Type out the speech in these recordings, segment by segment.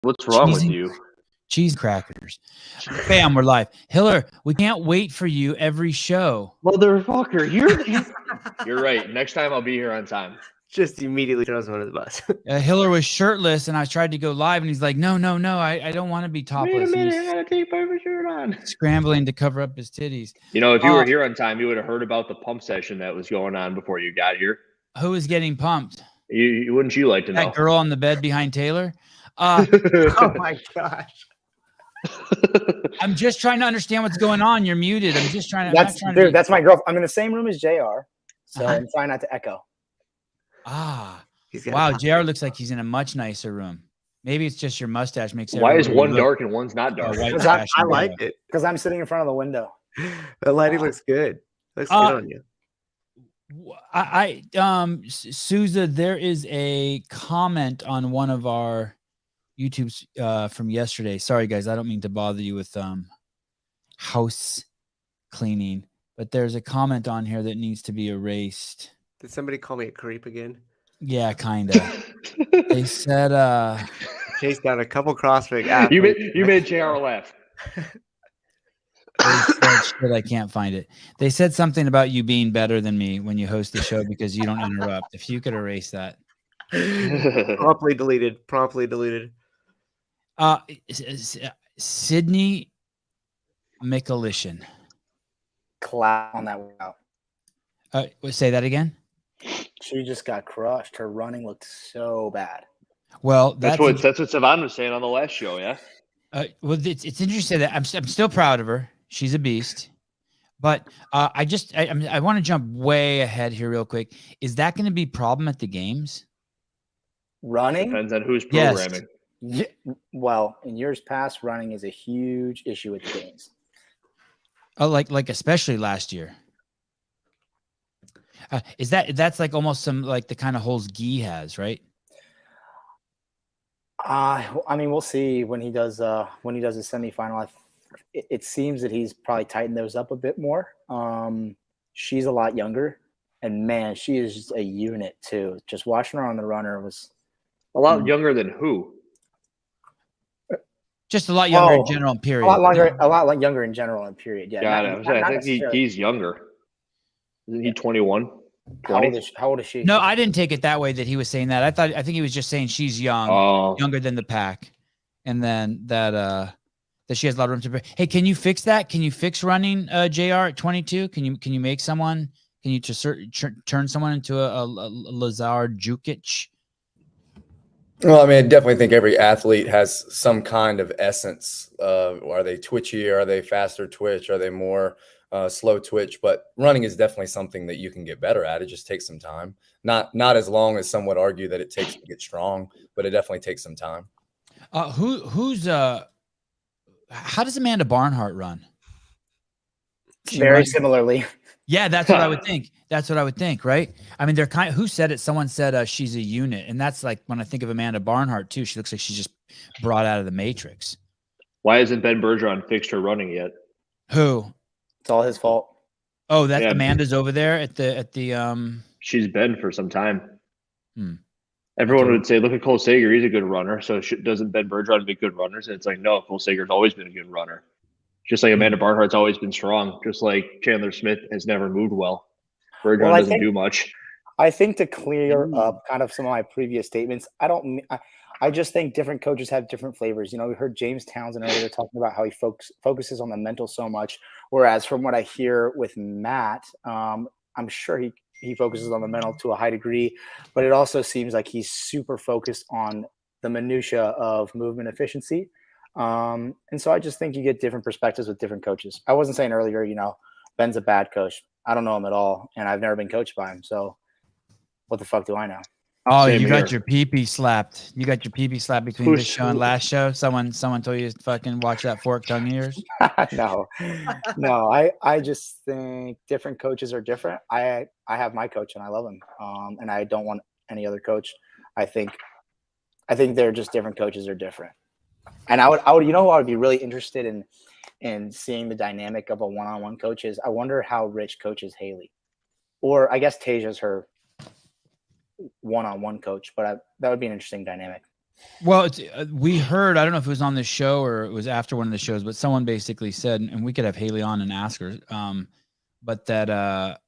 What's wrong with you? Cheese crackers. Bam, we're live. Hiller, we can't wait for you every show. Motherfucker, you're right. Next time I'll be here on time. Just immediately throws him under the bus. Hiller was shirtless, and I tried to go live, and he's like, no, I don't want to be topless. Wait a minute, I gotta take my shirt on. Scrambling to cover up his titties. You know, if you were here on time, you would have heard about the pump session that was going on before you got here. Who was getting pumped? Wouldn't you like to know? That girl on the bed behind Taylor? Oh my gosh. I'm just trying to understand what's going on. You're muted. I'm just trying to. That's my girlfriend. I'm in the same room as JR, so I'm trying not to echo. Wow. JR looks like he's in a much nicer room. Maybe it's just your mustache makes it. Why is one dark and one's not dark? I like it because I'm sitting in front of the window. The lighting looks good. Looks good on you. Souza, there is a comment on one of our YouTubes from yesterday. Sorry guys, I don't mean to bother you with house cleaning, but there's a comment on here that needs to be erased. Did somebody call me a creep again? Yeah, kind of. They said chased down a couple CrossFit athletes. You made JR laugh. Shit, I can't find it. They said something about you being better than me when you host the show because you don't interrupt. If you could erase that. Promptly deleted. Sydney Michalician. Clap on that one. Say that again. She just got crushed. Her running looked so bad. Well, that's what Savon was saying on the last show. Yeah. Well, it's interesting that I'm still proud of her. She's a beast. But I want to jump way ahead here real quick. Is that going to be a problem at the games? Running? Depends on who's programming. Yes. Yeah. Well, in years past, running is a huge issue at the games. Oh, like especially last year. That's like almost some like the kind of holes Guy has, right? I mean, we'll see when he does a semifinal. It seems that he's probably tightened those up a bit more. She's a lot younger, and man, she is just a unit too. Just watching her on the runner was a lot younger than who? Just a lot younger in general. Period. A lot younger in general. In period. Yeah. Got it. I think he's younger. Isn't he 21? How old is she? No, I didn't take it that way that he was saying that. I think he was just saying she's young, younger than the pack, and then that she has a lot of room to prepare. Hey, can you fix that? Can you fix running JR at 22? Can you make someone? Can you turn someone into a Lazar Jukic? Well, I mean, I definitely think every athlete has some kind of essence. Are they twitchy? Are they faster twitch? Are they more slow twitch? But running is definitely something that you can get better at. It just takes some time. Not as long as some would argue that it takes to get strong, but it definitely takes some time. How does Amanda Barnhart run? Very similarly. Yeah, that's what I would think. That's what I would think, right? I mean, they're kind of, who said it? Someone said she's a unit. And that's like, when I think of Amanda Barnhart too, she looks like she's just brought out of the Matrix. Why hasn't Ben Bergeron fixed her running yet? Who? It's all his fault. Oh, that's Amanda's over there at the She's been for some time. Everyone would say, look at Cole Sager. He's a good runner. So doesn't Ben Bergeron make good runners? And it's like, no, Cole Sager's always been a good runner. Just like Amanda Barnhart's always been strong. Just like Chandler Smith has never moved well. Bergeron doesn't do much. I think to clear up kind of some of my previous statements, I just think different coaches have different flavors. You know, we heard James Townsend earlier talking about how he focuses on the mental so much. Whereas from what I hear with Matt, I'm sure he focuses on the mental to a high degree, but it also seems like he's super focused on the minutia of movement efficiency. And so I just think you get different perspectives with different coaches. I wasn't saying earlier, you know, Ben's a bad coach. I don't know him at all, and I've never been coached by him. So what the fuck do I know? Oh, you got your pee-pee slapped. You got your pee-pee slapped between this show and last show. Someone told you to fucking watch that forked tongue of yours. No. I just think different coaches are different. I have my coach and I love him. And I don't want any other coach. I think they're just different coaches are different. And I would, you know, who I would be really interested in seeing the dynamic of a one-on-one coach is. I wonder how Rich coaches Haley, or I guess Taja's her one-on-one coach, but that would be an interesting dynamic. Well, we heard, I don't know if it was on the show or it was after one of the shows, but someone basically said, and we could have Haley on and ask her, but that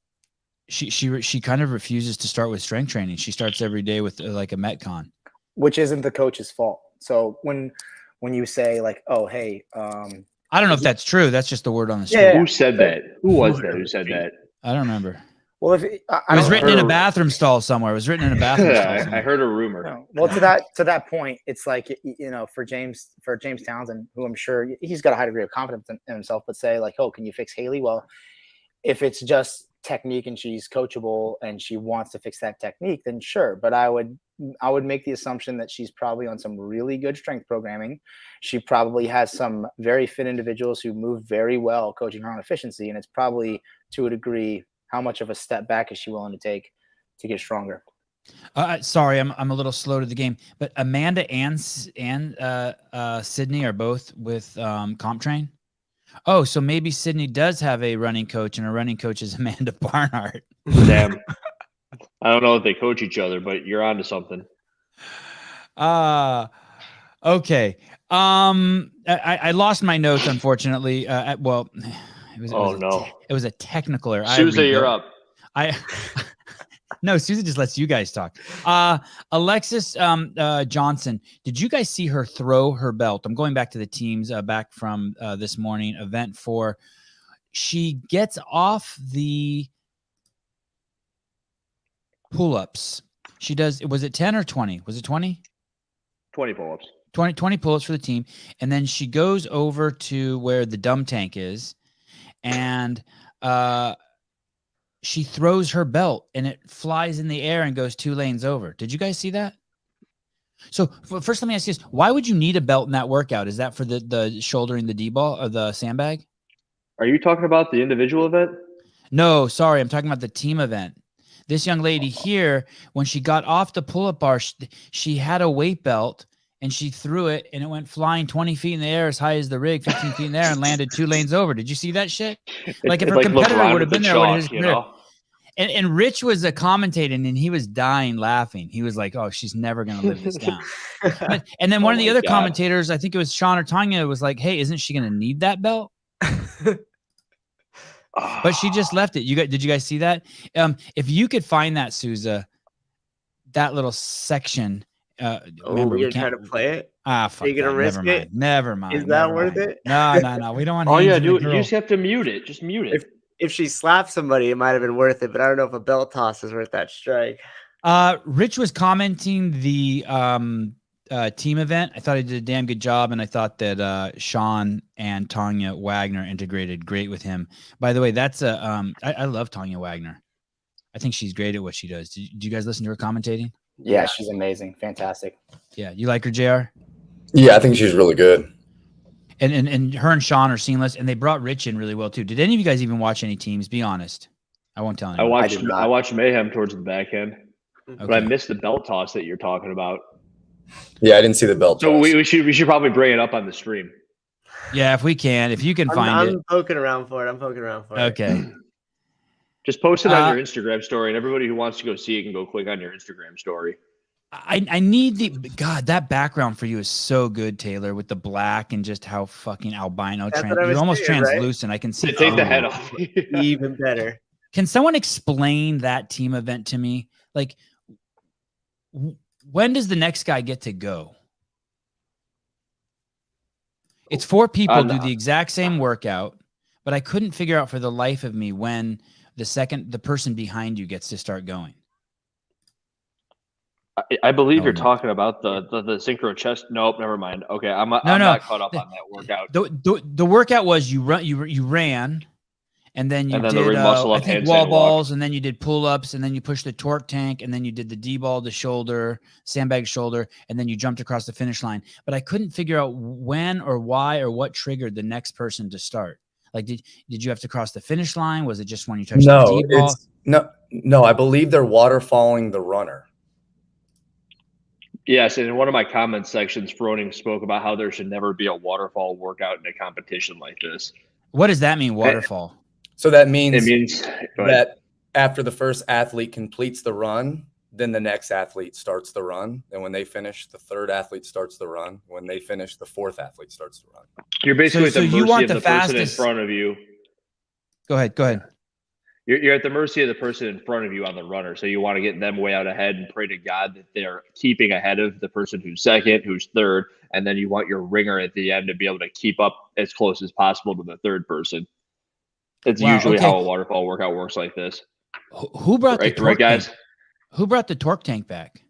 she kind of refuses to start with strength training. She starts every day with like a Metcon, which isn't the coach's fault. So when you say like, oh, hey, I don't know if that's true. That's just the word on the street. Yeah. Who said that? Who was that? Who said that? I don't remember. Well, if it was written in a bathroom stall somewhere. It was written in a bathroom stall. I heard a rumor. No. Well, to that point, it's like, you know, for James Townsend, who I'm sure he's got a high degree of confidence in himself, but say like, oh, can you fix Haley? Well, if it's just technique and she's coachable and she wants to fix that technique, then sure. But I would make the assumption that she's probably on some really good strength programming. She probably has some very fit individuals who move very well coaching her on efficiency, and it's probably to a degree, how much of a step back is she willing to take to get stronger? Sorry, I'm a little slow to the game, but Amanda and Sydney are both with CompTrain. Oh, so maybe Sydney does have a running coach, and her running coach is Amanda Barnhart. Damn. I don't know if they coach each other, but you're onto something. Okay. I lost my notes, unfortunately. Well, it was a technical error. Susan, you're up. No, Susan just lets you guys talk. Alexis Johnson, did you guys see her throw her belt? I'm going back to the teams back from this morning, event 4. She gets off the pull-ups. She does, was it 10 or 20? Was it 20? 20 pull-ups. 20 pull-ups for the team. And then she goes over to where the dumb tank is, and she throws her belt and it flies in the air and goes 2 lanes over. Did you guys see that? So first, let me ask you this. Why would you need a belt in that workout? Is that for the shouldering the D-ball or the sandbag? Are you talking about the individual event? No, sorry. I'm talking about the team event. This young lady here, when she got off the pull-up bar, she had a weight belt and she threw it and it went flying 20 feet in the air as high as the rig, 15 feet in the air, and landed 2 lanes over. Did you see that shit? Like if her competitor would have been there, would have And Rich was commentating and he was dying laughing. He was like, oh, she's never going to live this down. And then one of the other commentators, I think it was Sean or Tanya, was like, hey, isn't she going to need that belt? But she just left it. Did you guys see that? If you could find that, Souza, that little section. Remember, you're trying to play it? Fuck. Are you going to risk it? Never mind. Is that worth it? No. We don't want to. Oh, yeah, dude. You just have to mute it. Just mute it. If she slapped somebody, it might have been worth it, but I don't know if a belt toss is worth that strike. Rich was commenting the team event. I thought he did a damn good job, and I thought that Sean and Tanya Wagner integrated great with him. By the way, that's I love Tanya Wagner. I think she's great at what she does. Did you guys listen to her commentating? Yeah, she's amazing. Fantastic. Yeah, you like her, JR? Yeah, I think she's really good. And her and Sean are seamless, and they brought Rich in really well too. Did any of you guys even watch any teams? Be honest. I won't tell anyone. I watched Mayhem towards the back end, okay. But I missed the belt toss that you're talking about. Yeah, I didn't see the belt toss. So we should probably bring it up on the stream. Yeah, if we can, if you can find it. I'm poking around for it. Okay. Just post it on your Instagram story, and everybody who wants to go see it can go click on your Instagram story. I need God, that background for you is so good, Taylor, with the black and just how fucking albino. You're almost translucent. Right? I can see. Take the head off. Even better. Can someone explain that team event to me? Like, when does the next guy get to go? It's 4 people do the exact same workout, but I couldn't figure out for the life of me when the person behind you gets to start going. I believe you're talking about the synchro chest. Nope, never mind. Okay, I'm not caught up on that workout. The workout was you ran, and then you did I think wall balls, and then you did pull-ups, and then you pushed the torque tank, and then you did the D-ball, the shoulder, sandbag shoulder, and then you jumped across the finish line. But I couldn't figure out when or why or what triggered the next person to start. Like, did you have to cross the finish line? Was it just when you touched the D-ball? No. I believe they're waterfalling the runner. Yes, and in one of my comment sections, Froning spoke about how there should never be a waterfall workout in a competition like this. What does that mean, waterfall? So that means it means that after the first athlete completes the run, then the next athlete starts the run. And when they finish, the third athlete starts the run. When they finish, the fourth athlete starts the run. You're basically at the mercy of the person in front of you. Go ahead. You're at the mercy of the person in front of you on the runner. So you want to get them way out ahead and pray to God that they're keeping ahead of the person who's second, who's third. And then you want your ringer at the end to be able to keep up as close as possible to the third person. It's usually how a waterfall workout works like this. Who brought the torque guys? tank? Who brought the torque tank back?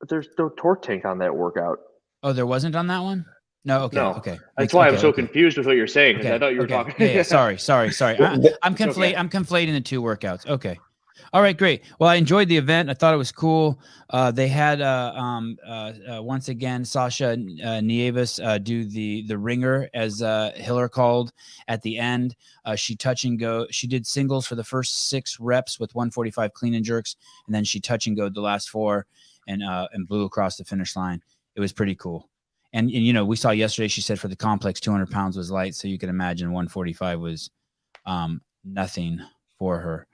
There's no torque tank on that workout. Oh, there wasn't on that one? No, okay. That's why I'm so confused with what you're saying, because I thought you were talking. Yeah, sorry. I'm conflating the two workouts. Okay. All right, great. Well, I enjoyed the event. I thought it was cool. They had once again Sasha Nieves do the ringer, as Hiller called at the end. She touch and go. She did singles for the first 6 reps with 145 clean and jerks, and then she touch and go the last 4 and blew across the finish line. It was pretty cool. And you know, we saw yesterday, she said for the complex 200 pounds was light, so you can imagine 145 was nothing for her.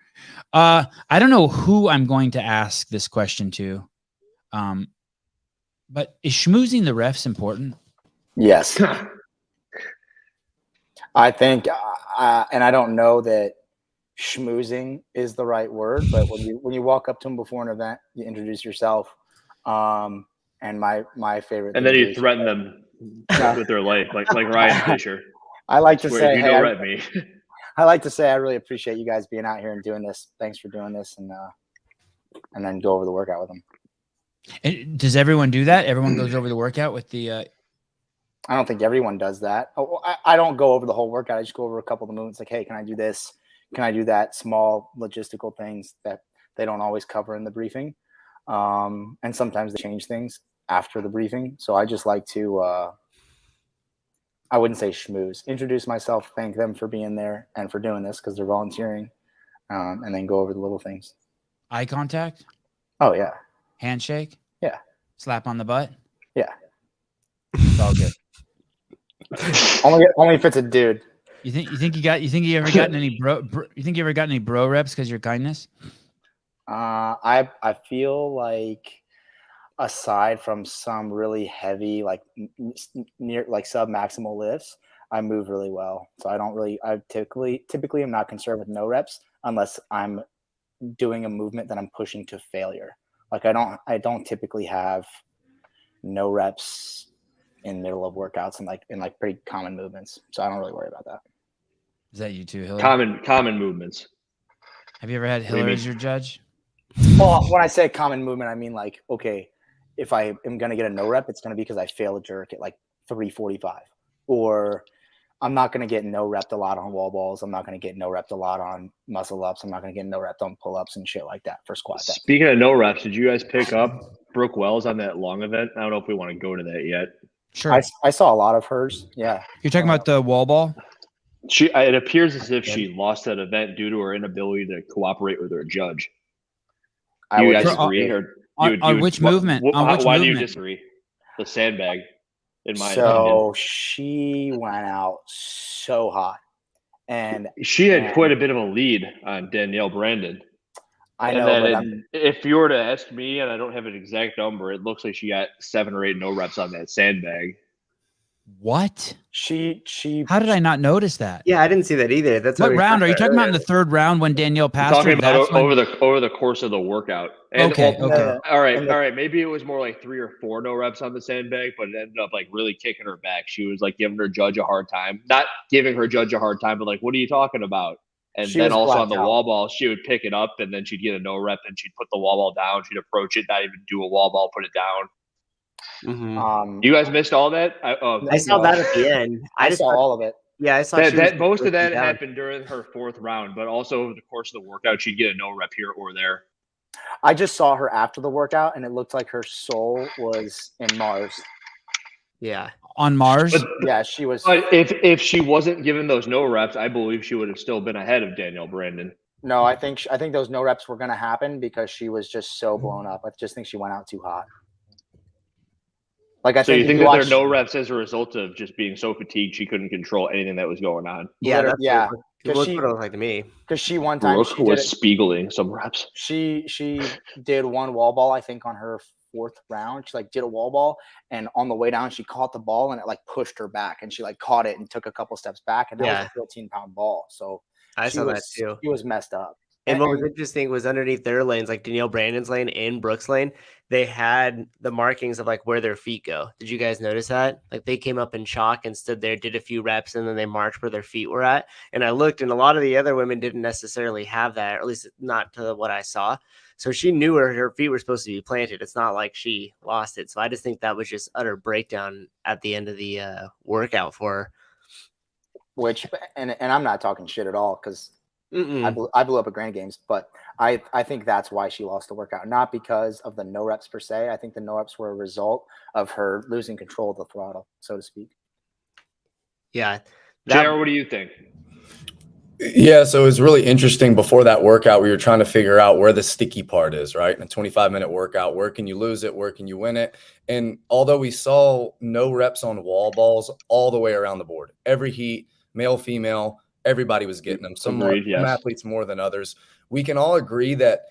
I don't know who I'm going to ask this question to, but is schmoozing the refs important? Yes. I think, and I don't know that schmoozing is the right word, but when you walk up to them before an event, you introduce yourself. And my favorite. And then you threaten them with their life, like Ryan Fisher. I like to say, hey, don't me. I like to say I really appreciate you guys being out here and doing this. Thanks for doing this, and then go over the workout with them. And does everyone do that? Everyone goes over the workout with the. I don't think everyone does that. I don't go over the whole workout. I just go over a couple of the movements. Like, hey, can I do this? Can I do that? Small logistical things that they don't always cover in the briefing, and sometimes they change things after the briefing. So I just like to. I wouldn't say schmooze. Introduce myself, thank them for being there and for doing this because they're volunteering, and then go over the little things. Eye contact? Oh, yeah. Handshake? Yeah. Slap on the butt? Yeah. It's all good. only if it's a dude. You think you ever gotten any bro reps because of your kindness? I feel like, aside from some really heavy, like near like sub maximal lifts, I move really well. So I typically am not concerned with no reps unless I'm doing a movement that I'm pushing to failure. Like I don't typically have no reps in middle of workouts and like pretty common movements. So I don't really worry about that. Is that you too, Hiller? Common movements. Have you ever had Hiller as your judge? Well, when I say common movement, I mean like, okay, if I am going to get a no rep, it's going to be because I fail a jerk at like 345, or I'm not going to get no repped a lot on wall balls. I'm not going to get no repped a lot on muscle ups. I'm not going to get no repped on pull ups and shit like that for squat. Speaking of no reps, did you guys pick up Brooke Wells on that long event? I don't know if we want to go to that yet. Sure. I saw a lot of hers. Yeah. You're talking about the wall ball? It appears as if she lost that event due to her inability to cooperate with her judge. Do you guys agree? On which movement? Why do you disagree? The sandbag, in my opinion. So she went out so hot. And she had quite a bit of a lead on Danielle Brandon. I know. If you were to ask me, and I don't have an exact number, it looks like she got 7 or 8 no reps on that sandbag. What? She How did I not notice that? Yeah, I didn't see that either. That's what round are you talking about? In the third round when Danielle passed her? Talking about over the course of the workout. And okay. All right. Maybe it was more like 3 or 4 no reps on the sandbag, but it ended up like really kicking her back. She was like giving her judge a hard time. Not giving her judge a hard time, but like, what are you talking about? And then also on the wall ball, she would pick it up and then she'd get a no rep and she'd put the wall ball down. She'd approach it, not even do a wall ball, put it down. Mm-hmm. You guys missed all that? I saw that at the end. I saw all of it. Yeah, I saw that. Most of that happened during her 4th round, but also over the course of the workout, she'd get a no rep here or there. I just saw her after the workout, and it looked like her soul was in Mars. Yeah, on Mars. But, yeah, she was. But if she wasn't given those no reps, I believe she would have still been ahead of Danielle Brandon. No, I think those no reps were going to happen because she was just so blown up. I just think she went out too hot. Like, I so think you think that there are no reps as a result of just being so fatigued she couldn't control anything that was going on? Yeah, that's yeah. Because what it looked like to me. Because she one time Brooke was spiegling some reps. She did one wall ball, I think, on her 4th round. She like did a wall ball, and on the way down, she caught the ball and it like pushed her back, and she like caught it and took a couple steps back, and that was a 14-pound ball. So I saw that too. She was messed up. And what was interesting was underneath their lanes, like Danielle Brandon's lane and Brooke's lane, they had the markings of like where their feet go. Did you guys notice that? Like they came up in chalk and stood there, did a few reps, and then they marched where their feet were at. And I looked, and a lot of the other women didn't necessarily have that, or at least not to what I saw. So she knew where her feet were supposed to be planted. It's not like she lost it. So I just think that was just utter breakdown at the end of the workout for her. Which, and I'm not talking shit at all, because I blew up at Grand Games, but I think that's why she lost the workout, not because of the no reps per se. I think the no reps were a result of her losing control of the throttle, so to speak. Yeah. JR, what do you think? Yeah, so it was really interesting. Before that workout, we were trying to figure out where the sticky part is, right? In a 25-minute workout, where can you lose it? Where can you win it? And although we saw no reps on wall balls all the way around the board, every heat, male, female, everybody was getting them. Some athletes more than others. We can all agree that,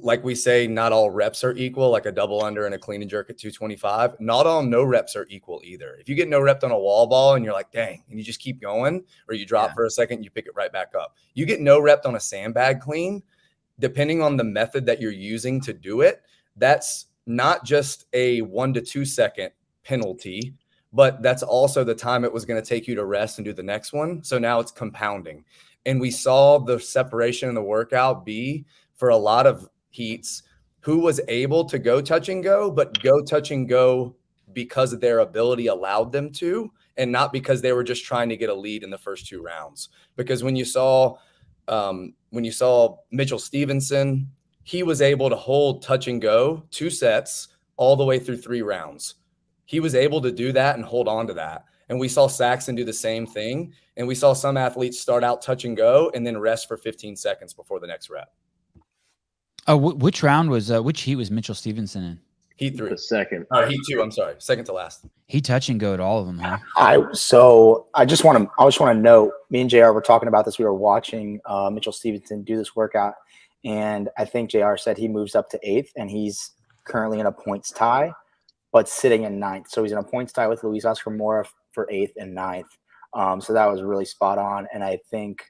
like we say, not all reps are equal, like a double under and a clean and jerk at 225. Not all no reps are equal either. If you get no rep on a wall ball and you're like, dang, and you just keep going, or you drop for a second, you pick it right back up. You get no rep on a sandbag clean, depending on the method that you're using to do it, that's not just a 1 to 2 second penalty, but that's also the time it was going to take you to rest and do the next one. So now it's compounding. And we saw the separation in the workout be for a lot of heats who was able to go touch and go, but go touch and go because their ability allowed them to, and not because they were just trying to get a lead in the first 2 rounds. Because when you saw Mitchell Stevenson, he was able to hold touch and go 2 sets all the way through 3 rounds. He was able to do that and hold on to that. And we saw Saxon do the same thing. And we saw some athletes start out touch and go and then rest for 15 seconds before the next rep. Which round was, which heat was Mitchell Stevenson in? Heat 3. The second. Heat 2, I'm sorry. Second to last. He touch and go at all of them, huh? I just want to note, me and JR were talking about this. We were watching Mitchell Stevenson do this workout. And I think JR said he moves up to 8th, and he's currently in a points tie, but sitting in 9th. So he's in a points tie with Luis Oscar Mora for 8th and 9th. So that was really spot on. And I think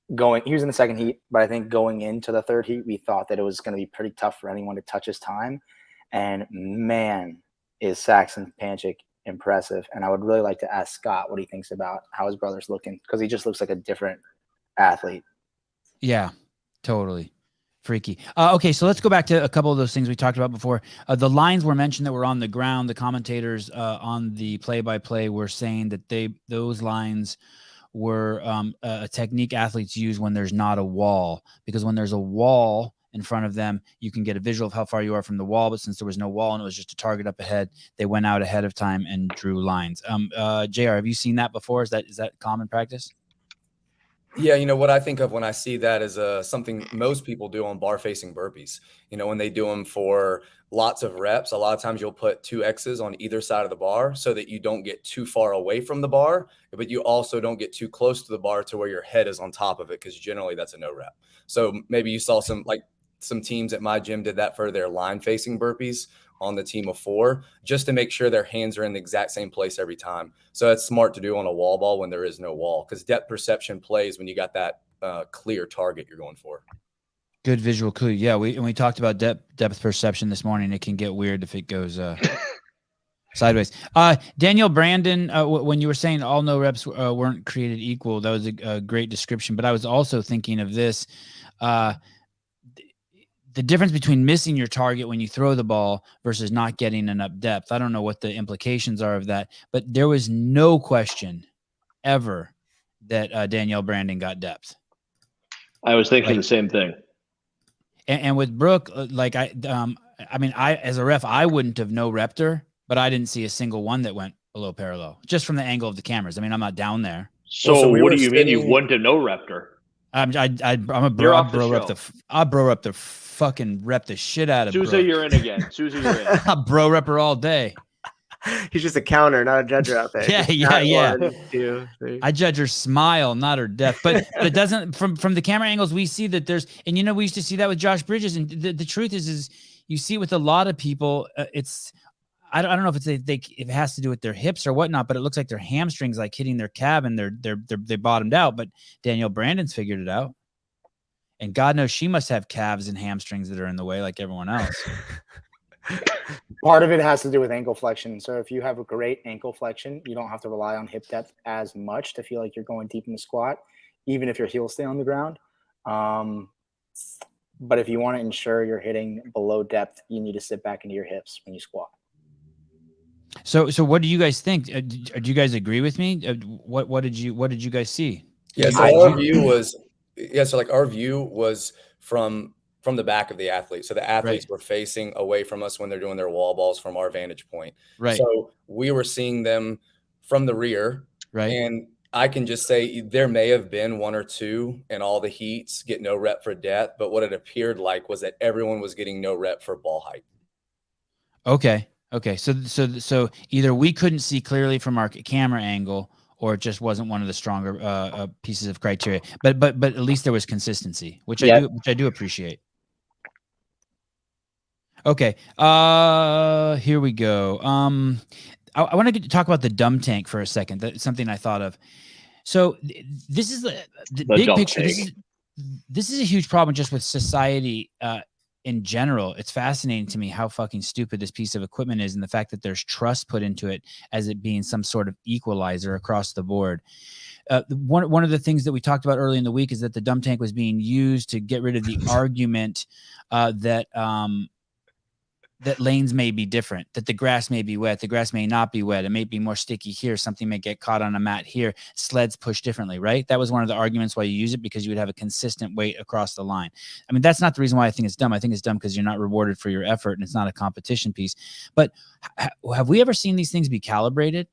he was in the second heat, but I think going into the third heat, we thought that it was going to be pretty tough for anyone to touch his time. And man, is Saxon Panchik impressive. And I would really like to ask Scott what he thinks about how his brother's looking, because he just looks like a different athlete. Yeah, totally. Freaky. Okay, so let's go back to a couple of those things we talked about before. The lines were mentioned that were on the ground. The commentators on the play-by-play were saying that those lines were a technique athletes use when there's not a wall, because when there's a wall in front of them, you can get a visual of how far you are from the wall. But since there was no wall and it was just a target up ahead, they went out ahead of time and drew lines. JR, have you seen that before? Is that common practice? Yeah, what I think of when I see that is something most people do on bar-facing burpees. When they do them for lots of reps, a lot of times you'll put 2 X's on either side of the bar so that you don't get too far away from the bar, but you also don't get too close to the bar to where your head is on top of it, because generally that's a no rep. So maybe you saw some teams at my gym did that for their line-facing burpees on the team of 4, just to make sure their hands are in the exact same place every time. So it's smart to do on a wall ball when there is no wall, because depth perception plays when you got that clear target you're going for. Good visual clue. Yeah, we talked about depth perception this morning. It can get weird if it goes sideways. Danielle Brandon, when you were saying all no reps weren't created equal, that was a great description. But I was also thinking of this. The difference between missing your target when you throw the ball versus not getting enough depth. I don't know what the implications are of that, but there was no question ever that Danielle Brandon got depth. I was thinking the same thing. And with Brooke, I as a ref, I wouldn't have no repped her, but I didn't see a single one that went below parallel, just from the angle of the cameras. I mean, I'm not down there. So what do you mean you wouldn't have no repped her? I'm a bro. I'll bro up the fucking rep the shit out of Sousa, Brooke. you're in again. Sousa, you're in. I'll bro rep her all day. He's just a counter, not a judger out there. Yeah. 1, 2, 3. I judge her smile, not her depth. But it doesn't. From the camera angles, we see that there's, and we used to see that with Josh Bridges. And the truth is you see with a lot of people, it's. I don't know if if it has to do with their hips or whatnot, but it looks like their hamstrings like hitting their calf and they bottomed out. But Danielle Brandon's figured it out, and God knows she must have calves and hamstrings that are in the way like everyone else. Part of it has to do with ankle flexion. So if you have a great ankle flexion, you don't have to rely on hip depth as much to feel like you're going deep in the squat, even if your heels stay on the ground. But if you want to ensure you're hitting below depth, you need to sit back into your hips when you squat. So what do you guys think? Do you guys agree with me? What did you guys see? Yeah, so our view was our view was from the back of the athlete. So the athletes were facing away from us when they're doing their wall balls from our vantage point. Right. So we were seeing them from the rear. Right. And I can just say there may have been 1 or 2 in all the heats get no rep for depth, but what it appeared like was that everyone was getting no rep for ball height. Okay. So either we couldn't see clearly from our camera angle, or it just wasn't one of the stronger pieces of criteria. But at least there was consistency, which I do appreciate. Okay. Here we go. I want to talk about the dumb tank for a second. That's something I thought of. So this is the big picture. This is a huge problem just with society in general. It's fascinating to me how fucking stupid this piece of equipment is, and the fact that there's trust put into it as it being some sort of equalizer across the board. One of the things that we talked about early in the week is that the dumb tank was being used to get rid of the argument that lanes may be different, that the grass may be wet, the grass may not be wet, it may be more sticky here, something may get caught on a mat here, sleds push differently, right? That was one of the arguments why you use it, because you would have a consistent weight across the line. I mean, that's not the reason why I think it's dumb. I think it's dumb because you're not rewarded for your effort and it's not a competition piece. But have we ever seen these things be calibrated?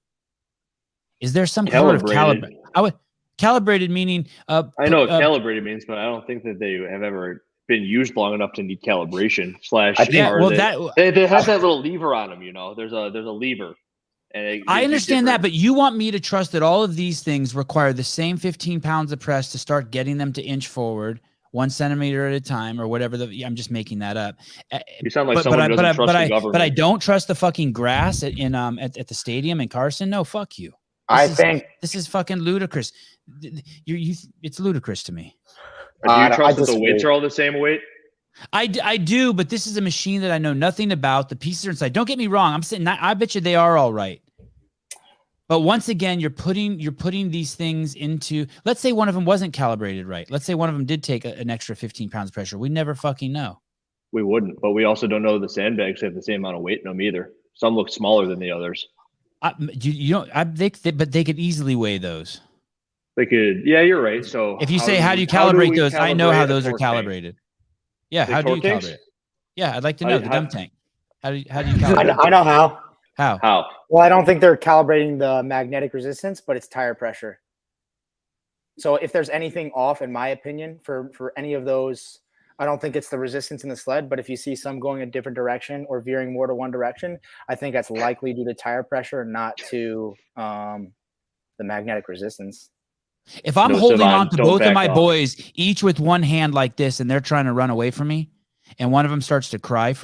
Is there some sort of calibrated meaning? I know what calibrated means, but I don't think that they have ever been used long enough to need calibration. They have that little lever on them. There's a lever. And I understand that, but you want me to trust that all of these things require the same 15 pounds of press to start getting them to inch forward 1 centimeter at a time, or whatever. I'm just making that up. You sound like someone who doesn't trust the government. But I don't trust the fucking grass at the stadium in Carson. No, fuck you. This is fucking ludicrous. It's ludicrous to me. Do you trust that the weights are all the same weight? I do, but this is a machine that I know nothing about. The pieces are inside. Don't get me wrong. I'm saying I bet you they are all right. But once again, you're putting these things into. Let's say one of them wasn't calibrated right. Let's say one of them did take an extra 15 pounds of pressure. We never fucking know. We wouldn't, but we also don't know the sandbags have the same amount of weight in them either. Some look smaller than the others. But they could easily weigh those. They could. Yeah, you're right. So if you say, how do you calibrate those? I know how those are calibrated. Yeah. How do you calibrate it? Yeah. I'd like to know the dumb tank. How do you calibrate it? I know how. How? Well, I don't think they're calibrating the magnetic resistance, but it's tire pressure. So if there's anything off, in my opinion, for any of those, I don't think it's the resistance in the sled, but if you see some going a different direction or veering more to one direction, I think that's likely due to tire pressure, not to the magnetic resistance. If I'm holding on to both of my boys, each with one hand like this, and they're trying to run away from me, and one of them starts to cry,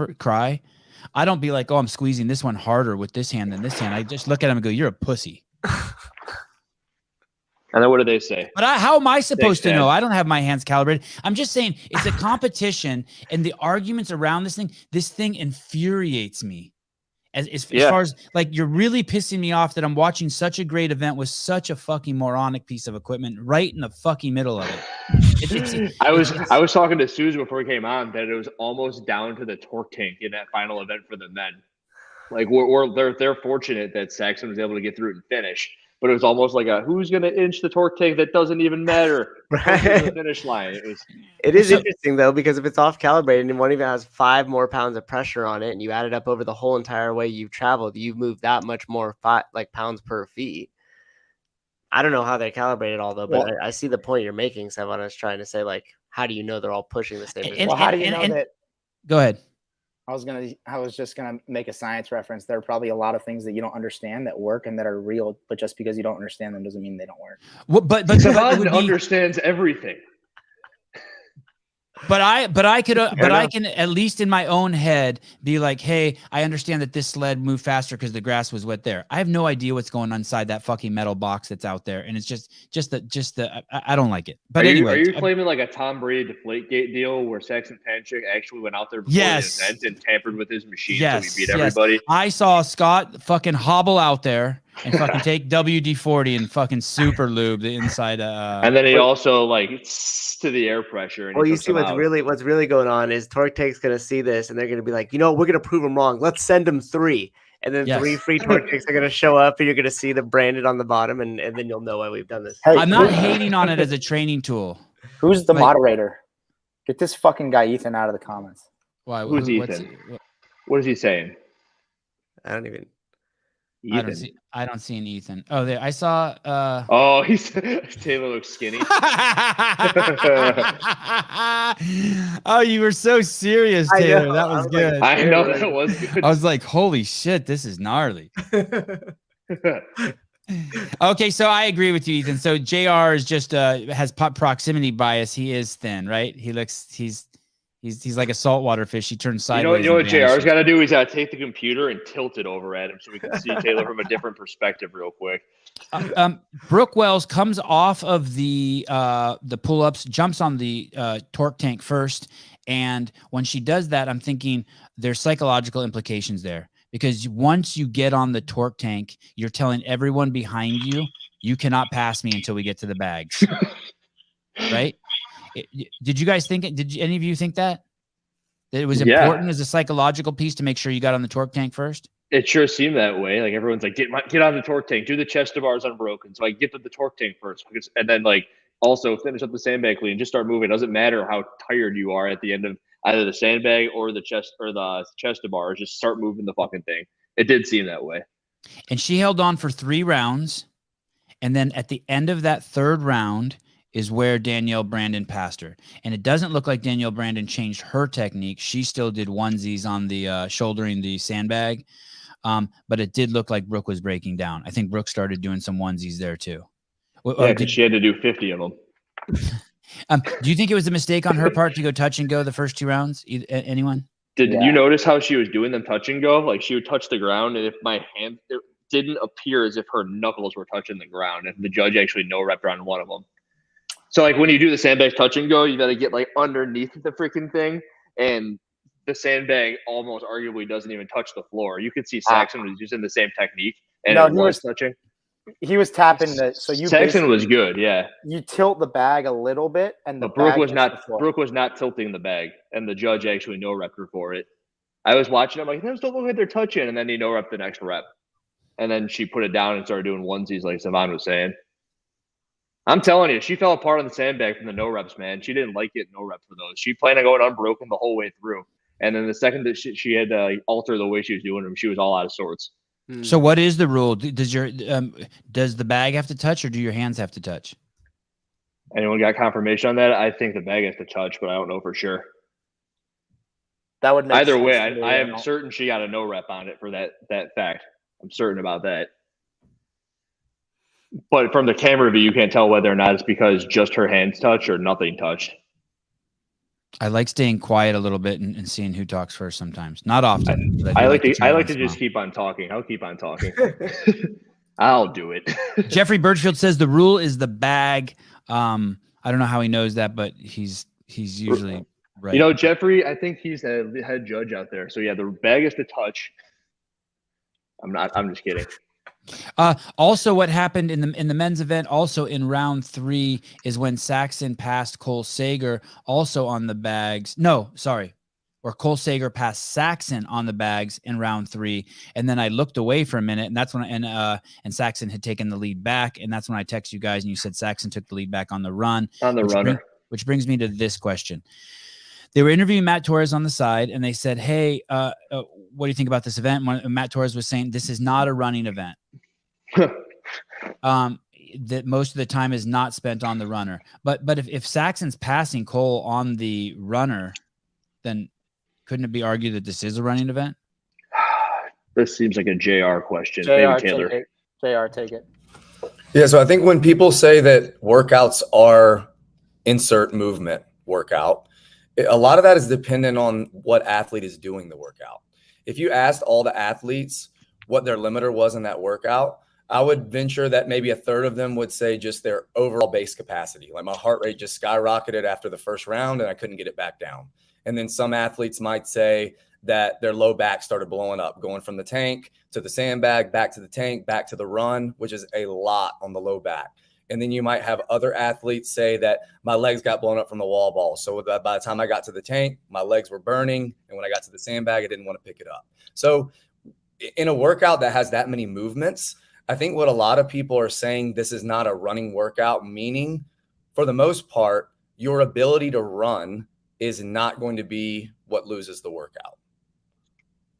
I don't be like, oh, I'm squeezing this one harder with this hand than this hand. I just look at him and go, you're a pussy. And then what do they say? But how am I supposed to know? I don't have my hands calibrated. I'm just saying it's a competition, and the arguments around this thing infuriates me. As far as, like, you're really pissing me off that I'm watching such a great event with such a fucking moronic piece of equipment right in the fucking middle of it. I was talking to Susan before we came on that it was almost down to the torque tank in that final event for the men. Like they're fortunate that Saxon was able to get through it and finish, but it was almost like who's going to inch the torque tank that doesn't even matter. Right. The finish line. It is interesting though, because if it's off calibrated and one even has 5 more pounds of pressure on it, and you add it up over the whole entire way you've traveled, you've moved that much more pounds per feet. I don't know how they're calibrated all though, but I see the point you're making, Sevan. I was trying to say, like, how do you know they're all pushing the same? How do you know that? Go ahead. I was just gonna make a science reference. There are probably a lot of things that you don't understand that work and that are real, but just because you don't understand them doesn't mean they don't work. Well, but understands everything. But I can at least in my own head be like, hey, I understand that this sled moved faster because the grass was wet there. I have no idea what's going on inside that fucking metal box that's out there, and it's just the I don't like it. But anyway, are you claiming like a Tom Brady Deflategate deal where Saxon Panchik actually went out there before the event and tampered with his machine so he beat everybody? I saw Scott fucking hobble out there and fucking take WD-40 and fucking super lube the inside. And then he also like to the air pressure. And you see what's really going on is Torque Tank's going to see this and they're going to be like, we're going to prove him wrong. Let's send him 3. And then 3 free Torque Tanks are going to show up and you're going to see the branded on the bottom and then you'll know why we've done this. Hey, I'm not hating on it as a training tool. Who's the moderator? Get this fucking guy Ethan out of the comments. Why? Who's Ethan? What is he saying? I don't even. Ethan. I don't see an Ethan. Oh, there. I saw. Taylor looks skinny. Oh, you were so serious, Taylor. That was good. Like, I know that was good. I was like, holy shit, this is gnarly. Okay, so I agree with you, Ethan. So JR is just has proximity bias. He is thin, right? He's like a saltwater fish. He turns sideways. You know what JR's got to do? He's got to take the computer and tilt it over at him so we can see Taylor from a different perspective real quick. Brooke Wells comes off of the pull-ups, jumps on the torque tank first, and when she does that, I'm thinking there's psychological implications there because once you get on the torque tank, you're telling everyone behind you, you cannot pass me until we get to the bags, right? Did you guys think it? Did any of you think that it was important as a psychological piece to make sure you got on the torque tank first? It sure seemed that way. Like everyone's like, get on the torque tank, do the chest to bars unbroken. So I get to the torque tank first, and then like also finish up the sandbag clean. Just start moving. It doesn't matter how tired you are at the end of either the sandbag or the chest to bars. Just start moving the fucking thing. It did seem that way. And she held on for 3 rounds, and then at the end of that 3rd round is where Danielle Brandon passed her. And it doesn't look like Danielle Brandon changed her technique. She still did onesies on the shouldering the sandbag. But it did look like Brooke was breaking down. I think Brooke started doing some onesies there too. Yeah, because she had to do 50 of them. Do you think it was a mistake on her part to go touch and go the first 2 rounds? Anyone? Did you notice how she was doing them touch and go? Like she would touch the ground, and if my hand, it didn't appear as if her knuckles were touching the ground. And the judge actually no-repped on one of them. So like when you do the sandbag touch and go, you got to get like underneath the freaking thing, and the sandbag almost arguably doesn't even touch the floor. You could see Saxon was using the same technique, and he was touching. He was tapping the. So Saxon was good, yeah. You tilt the bag a little bit, and Brooke was not. Brooke was not tilting the bag, and the judge actually no-repped her for it. I was watching. I'm like, those don't look like they're touching, and then he no-repped the next rep, and then she put it down and started doing onesies, like Savon was saying. I'm telling you, she fell apart on the sandbag from the no-reps, man. She didn't like it no-rep for those. She planned on going unbroken the whole way through. And then the second that she had to alter the way she was doing them, she was all out of sorts. So what is the rule? Does the bag have to touch or do your hands have to touch? Anyone got confirmation on that? I think the bag has to touch, but I don't know for sure. That would make either sense way. I am certain she got a no-rep on it for that fact. I'm certain about that. But from the camera view, you can't tell whether or not it's because just her hands touched or nothing touched. I like staying quiet a little bit and seeing who talks first sometimes. Not often. I like to just keep on talking. I'll keep on talking. I'll do it. Jeffrey Birchfield says the rule is the bag. I don't know how he knows that, but he's usually right. You know, Jeffrey, I think he's the head judge out there. So yeah, the bag is to touch. I'm just kidding. Also, what happened in the men's event, also in round 3, is when Saxon passed Cole Sager, also on the bags. No, sorry, or Cole Sager passed Saxon on the bags in round 3, and then I looked away for a minute, and that's when and Saxon had taken the lead back, and that's when I texted you guys, and you said Saxon took the lead back on the run. On the runner. Which brings me to this question. They were interviewing Matt Torres on the side, and they said, hey, what do you think about this event? Matt Torres was saying, this is not a running event. That most of the time is not spent on the runner. But if Saxon's passing Cole on the runner, then couldn't it be argued that this is a running event? This seems like a JR question. JR, Maybe Taylor. take it. JR, take it. Yeah, so I think when people say that workouts are insert movement workout, a lot of that is dependent on what athlete is doing the workout. If you asked all the athletes what their limiter was in that workout, I would venture that maybe a third of them would say just their overall base capacity. Like my heart rate just skyrocketed after the first round and I couldn't get it back down. And then some athletes might say that their low back started blowing up, going from the tank to the sandbag, back to the tank, back to the run, which is a lot on the low back. And then you might have other athletes say that my legs got blown up from the wall ball. So by the time I got to the tank, my legs were burning. And when I got to the sandbag, I didn't want to pick it up. So in a workout that has that many movements, I think what a lot of people are saying, this is not a running workout, meaning for the most part, your ability to run is not going to be what loses the workout.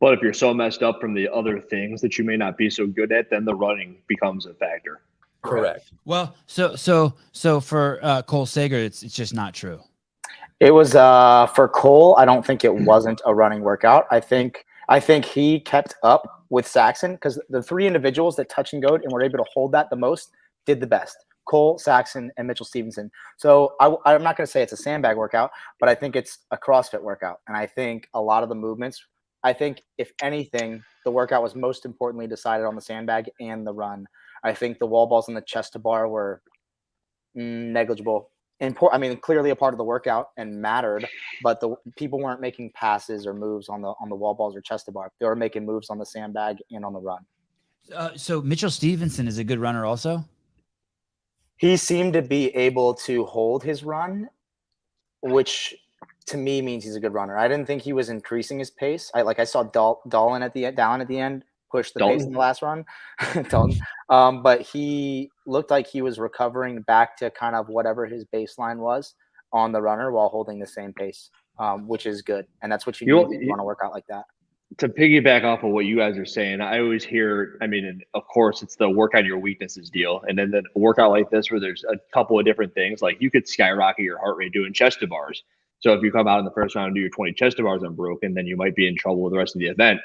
But if you're so messed up from the other things that you may not be so good at, then the running becomes a factor. Correct. Well, so for Cole Sager, it's just not true. It was for Cole. I don't think it wasn't a running workout. I think he kept up with Saxon because the three individuals that touch and go and were able to hold that the most did the best. Cole, Saxon, and Mitchell Stevenson. So I'm not going to say it's a sandbag workout, but I think it's a CrossFit workout. And I think a lot of the movements, I think if anything, the workout was most importantly decided on the sandbag and the run. I think the wall balls and the chest to bar were negligible. I mean, clearly a part of the workout and mattered, but the people weren't making passes or moves on the wall balls or chest to bar. They were making moves on the sandbag and on the run. So Mitchell Stevenson is a good runner also? He seemed to be able to hold his run, which to me means he's a good runner. I didn't think he was increasing his pace. I saw Dolan at the end push the pace in the last run. Dalton. But he looked like he was recovering back to kind of whatever his baseline was on the runner while holding the same pace, which is good. And that's what you need if you want to work out like that. To piggyback off of what you guys are saying, I always hear, I mean, and of course, it's the work on your weaknesses deal. And then a workout like this where there's a couple of different things, like you could skyrocket your heart rate doing chest to bars. So if you come out in the first round and do your 20 chest to bars unbroken, then you might be in trouble with the rest of the event.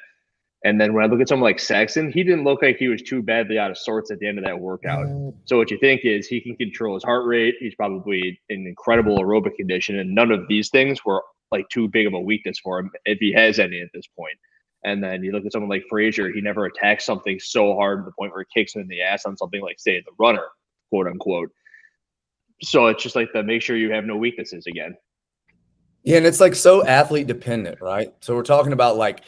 And then when I look at someone like Saxon, he didn't look like he was too badly out of sorts at the end of that workout. So what you think is he can control his heart rate. He's probably in incredible aerobic condition. And none of these things were like too big of a weakness for him if he has any at this point. And then you look at someone like Frazier, he never attacks something so hard to the point where it kicks him in the ass on something like, say, the runner, quote unquote. So it's just like make sure you have no weaknesses again. Yeah, and it's like so athlete dependent, right? So we're talking about like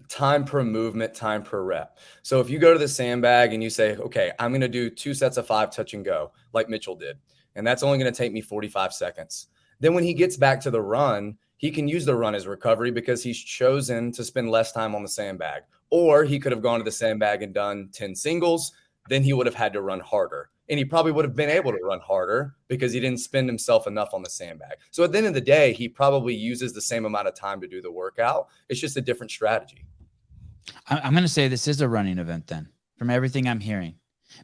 time per movement, time per rep. So if you go to the sandbag and you say, okay, I'm going to do 2 sets of 5 touch and go like Mitchell did, and that's only going to take me 45 seconds. Then when he gets back to the run, he can use the run as recovery because he's chosen to spend less time on the sandbag. Or he could have gone to the sandbag and done 10 singles. Then he would have had to run harder. And he probably would have been able to run harder because he didn't spend himself enough on the sandbag. So at the end of the day, he probably uses the same amount of time to do the workout. It's just a different strategy. I'm going to say this is a running event then, from everything I'm hearing.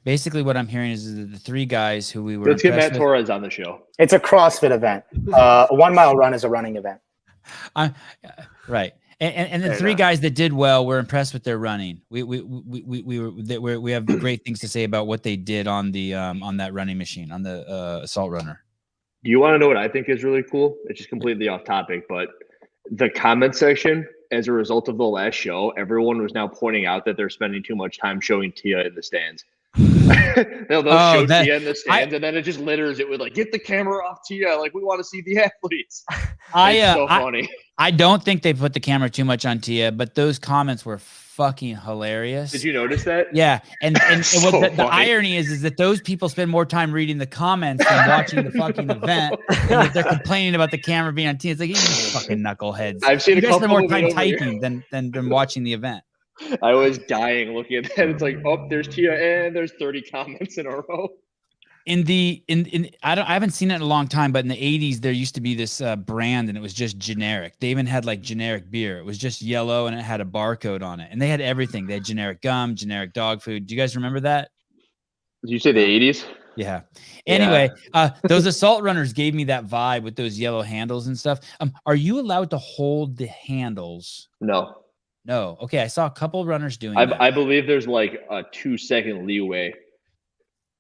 Basically, what I'm hearing is that the 3 guys who we were Let's get Matt Torres on the show. It's a CrossFit event. A 1 mile run is a running event. Right. And the 3 guys that did well, we're impressed with their running. We have great things to say about what they did on the on that running machine, on the assault runner. Do you want to know what I think is really cool? It's just completely off topic, but the comment section, as a result of the last show, everyone was now pointing out that they're spending too much time showing Tia in the stands. They'll show Tia in the stands, and then it just litters it with like, get the camera off Tia, like we want to see the athletes. It's so funny. I don't think they put the camera too much on Tia, but those comments were fucking hilarious. Did you notice that? Yeah, and so what the irony is that those people spend more time reading the comments than watching the fucking event, and they're complaining about the camera being on Tia. It's like, you fucking knuckleheads. I've seen you guys spend more time typing than watching the event. I was dying looking at that. It's like, oh, there's Tia, and there's 30 comments in a row. I haven't seen it in a long time, but in the 80s there used to be this brand, and it was just generic. They even had like generic beer. It was just yellow, and it had a barcode on it, and they had everything. They had generic gum, generic dog food. Do you guys remember that? Did you say the 80s? Yeah. Anyway, those assault runners gave me that vibe with those yellow handles and stuff. Are you allowed to hold the handles? No. No. Okay. I saw a couple runners doing that. I believe there's like a 2-second leeway.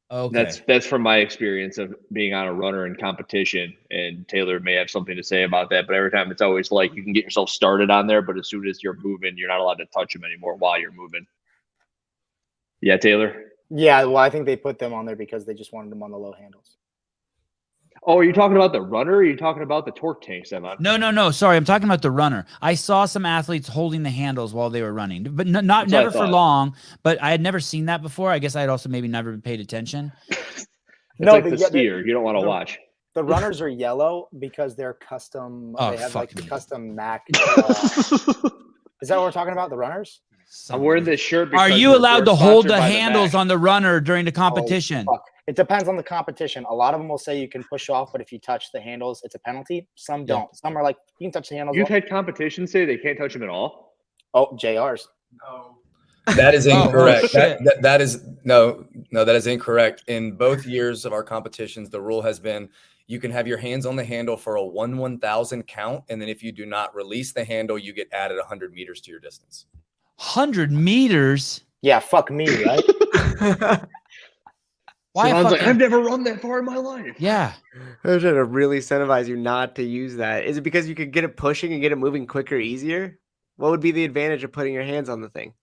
Okay. That's from my experience of being on a runner in competition, and Taylor may have something to say about that. But every time it's always like you can get yourself started on there, but as soon as you're moving, you're not allowed to touch them anymore while you're moving. Yeah, Taylor? Yeah, well, I think they put them on there because they just wanted them on the low handles. Oh, are you talking about the runner? Or are you talking about the torque tanks, Evan? No. Sorry, I'm talking about the runner. I saw some athletes holding the handles while they were running, but never for long. But I had never seen that before. I guess I had also maybe never paid attention. It's like the skier. You don't want to watch. The runners are yellow because they're custom. They have like the custom MACC. Is that what we're talking about? The runners? I'm wearing this shirt. Are you allowed to hold the handles on the runner during the competition? Oh, it depends on the competition. A lot of them will say you can push off, but if you touch the handles, it's a penalty. Some don't. Some are like, you can touch the handles. You've had competitions say they can't touch them at all? Oh, JR's. No. That is incorrect. That is incorrect. In both years of our competitions, the rule has been you can have your hands on the handle for a 1/1000 count, and then if you do not release the handle, you get added 100 meters to your distance. 100 meters? Yeah, fuck me, right? Why? So like, I've never run that far in my life. Yeah. They're trying to really incentivize you not to use that. Is it because you could get it pushing and get it moving quicker, easier? What would be the advantage of putting your hands on the thing?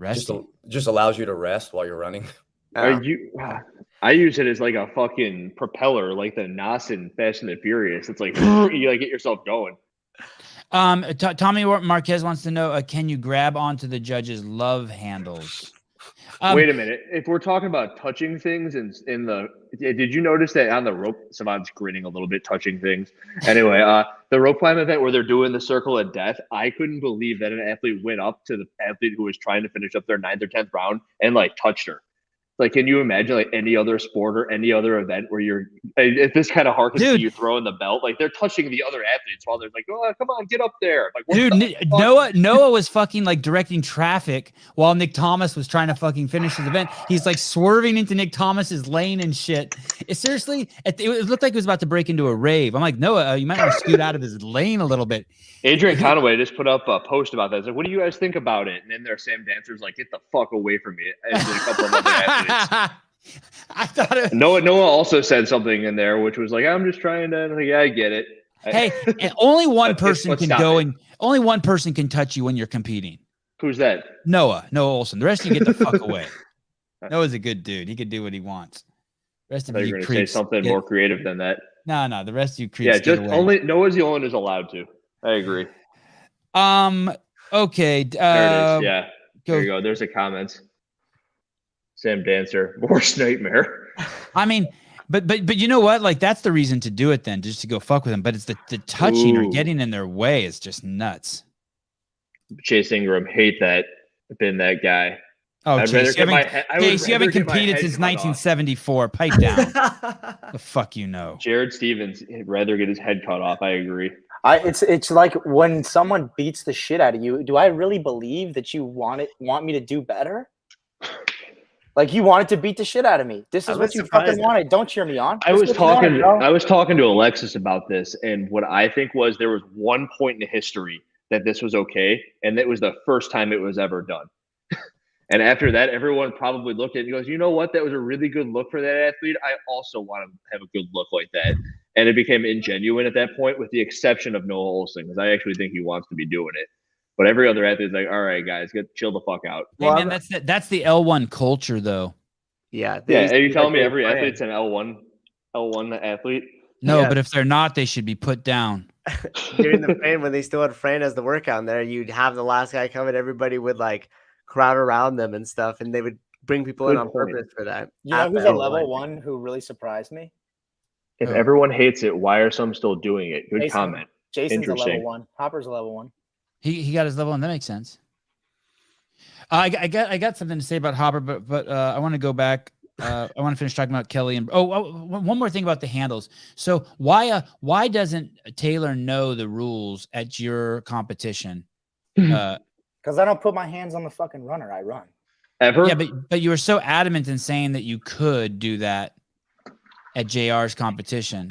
Just allows you to rest while you're running. I use it as like a fucking propeller, like the NOS in Fast and the Furious. It's like you like get yourself going. Tommy Marquez wants to know, can you grab onto the judge's love handles? Wait a minute. If we're talking about touching things did you notice that on the rope, Savant's grinning a little bit, touching things. Anyway, the rope climb event where they're doing the circle of death, I couldn't believe that an athlete went up to the athlete who was trying to finish up their 9th or 10th round and like touched her. Like, can you imagine like any other sport or any other event where if this kind of harkens to you throwing the belt, like they're touching the other athletes while they're like, oh, come on, get up there. Like, dude, Noah was fucking like directing traffic while Nick Thomas was trying to fucking finish his event. He's like swerving into Nick Thomas's lane and shit. Seriously, it looked like he was about to break into a rave. I'm like, Noah, you might want to scoot out of his lane a little bit. Adrian Conaway just put up a post about that. It's like, what do you guys think about it? And then their Sam Dancer's like, get the fuck away from me. And then a couple of other athletes. I thought Noah also said something in there, which was like, I'm just trying to, like, yeah, I get it. Hey, and only one person can go and only one person can touch you when you're competing. Who's that? Noah Olson. The rest of you get the fuck away. Noah's a good dude. He can do what he wants. The rest of you creeps. Say something more creative than that. No. The rest of you creeps. Yeah, just Noah's the only one who's allowed to. I agree. Okay. There it is. Yeah. There you go. There's the comments. Sam Dancer, worst nightmare. I mean, but you know what? Like, that's the reason to do it then, just to go fuck with them. But it's the touching or getting in their way is just nuts. Chase Ingram, hate that. Been that guy. Oh, Chase, you haven't competed since 1974. Pipe down. The fuck you know. Jared Stevens, he'd rather get his head cut off. I agree. It's like when someone beats the shit out of you, do I really believe that you want me to do better? Like, you wanted to beat the shit out of me. This is what you fucking wanted. Don't cheer me on. I was talking to Alexis about this, and what I think was there was one point in history that this was okay, and it was the first time it was ever done. And after that, everyone probably looked at it and goes, you know what? That was a really good look for that athlete. I also want to have a good look like that. And it became ingenuine at that point, with the exception of Noah Olson, because I actually think he wants to be doing it. But every other athlete's like, all right, guys, chill the fuck out. Hey, man, that's the L1 culture, though. Yeah. Are you telling me every athlete's an L1 athlete? No, but if they're not, they should be put down. During the frame, when they still had Fran as the workout there, you'd have the last guy come and everybody would like crowd around them and stuff, and they would bring people in on purpose for that. You know who's a level one who really surprised me? If everyone hates it, why are some still doing it? Good comment. Jason's a level one. Hopper's a level one. He got his level one. That makes sense. I got something to say about Hopper, but I want to go back. I want to finish talking about Kelly and one more thing about the handles. So why doesn't Taylor know the rules at your competition? Because I don't put my hands on the fucking runner. I run. Ever? Yeah, but you were so adamant in saying that you could do that at JR's competition.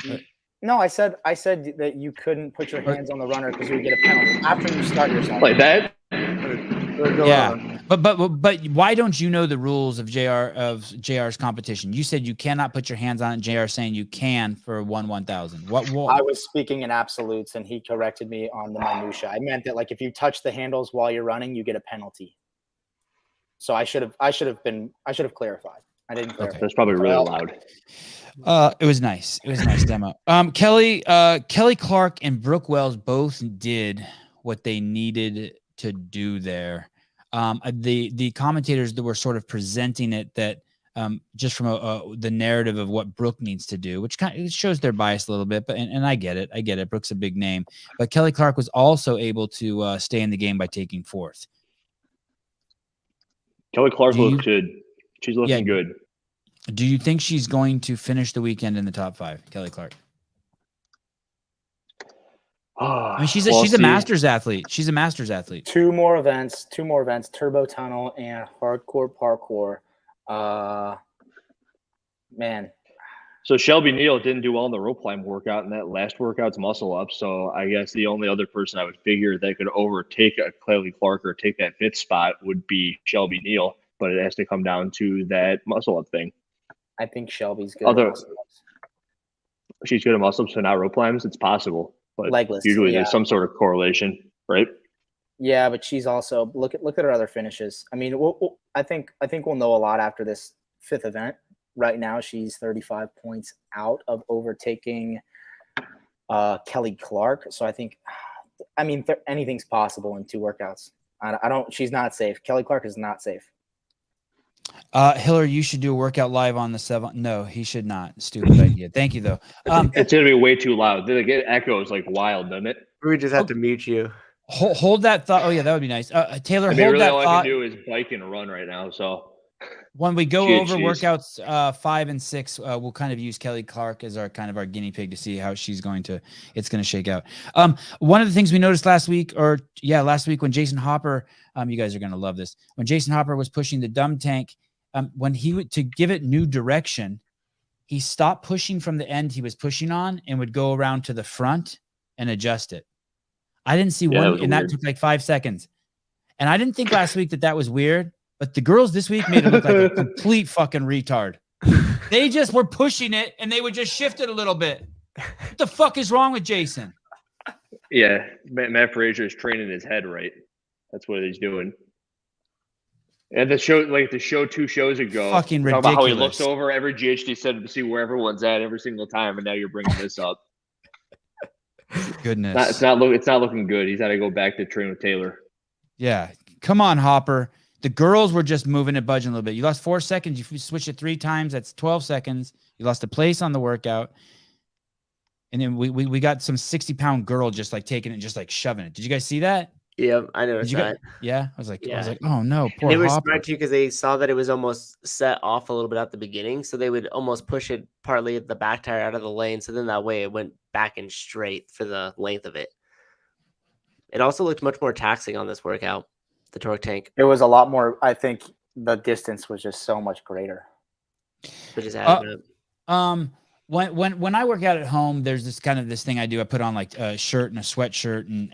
No, I said that you couldn't put your hands on the runner because you would get a penalty after you start yourself. Like that? Yeah. But why don't you know the rules of JR's competition? You said you cannot put your hands on it. JR saying you can for 1/1000. What? I was speaking in absolutes, and he corrected me on the minutia. I meant that, like, if you touch the handles while you're running, you get a penalty. So I should have clarified. I didn't clarify. That's probably really loud. It was nice. It was a nice demo. Kelly Clark and Brooke Wells both did what they needed to do there. The commentators that were sort of presenting it that just from the narrative of what Brooke needs to do, which kind of shows their bias a little bit, but and I get it. Brooke's a big name, but Kelly Clark was also able to stay in the game by taking fourth. Kelly Clark looks good. She's looking good. Do you think she's going to finish the weekend in the top 5, Kelly Clark? I mean, she's a masters athlete. She's a masters athlete. Two more events, Turbo Tunnel and Hardcore Parkour. Man. So Shelby Neal didn't do well in the rope climb workout, and that last workout's muscle up. So I guess the only other person I would figure that could overtake a Kelly Clark or take that 5th spot would be Shelby Neal, but it has to come down to that muscle up thing. I think Shelby's good at muscle ups. She's good at muscle ups, so not rope climbs. It's possible, but legless, usually there's some sort of correlation, right? Yeah, but she's also look at her other finishes. I mean, I think we'll know a lot after this 5th event. Right now, she's 35 points out of overtaking Kelly Clark. So I think, anything's possible in 2 workouts. She's not safe. Kelly Clark is not safe. Hiller, you should do a workout live on the 7th. No, he should not. Stupid idea. Thank you, though. It's going to be way too loud. It echoes like wild, doesn't it? We just have to mute you. Hold that thought. Oh, yeah, that would be nice. Taylor, hold really that all thought. I can do is bike and run right now, so... When we go over workouts 5 and 6, we'll kind of use Kelly Clark as our guinea pig to see how it's going to shake out. One of the things we noticed last week when Jason Hopper, you guys are going to love this. When Jason Hopper was pushing the dumb tank, when he would to give it new direction, he stopped pushing from the end he was pushing on and would go around to the front and adjust it. I didn't see one, and that took like 5 seconds. And I didn't think last week that was weird. But the girls this week made it look like a complete fucking retard. They just were pushing it, and they would just shift it a little bit. What the fuck is wrong with Jason? Yeah, Matt Frazier is training his head right. That's what he's doing. And the show 2 shows ago, fucking ridiculous. Talk about how he looks over every GHD set to see where everyone's at every single time, and now you're bringing this up. Goodness, it's not looking good. He's got to go back to train with Taylor. Yeah, come on, Hopper. The girls were just moving and budging a little bit. You lost 4 seconds. You switched it 3 times. That's 12 seconds. You lost a place on the workout. And then we got some 60-pound girl just like taking it, just like shoving it. Did you guys see that? Yeah, I noticed that. Yeah, I was like, oh no, poor They were Hopper. smart too because they saw that it was almost set off a little bit at the beginning, so they would almost push it partly at the back tire out of the lane. So then that way it went back and straight for the length of it. It also looked much more taxing on this workout. The torque tank. It was a lot more. I think the distance was just so much greater. Which is added up. When I work out at home, there's this thing I do. I put on like a shirt and a sweatshirt, and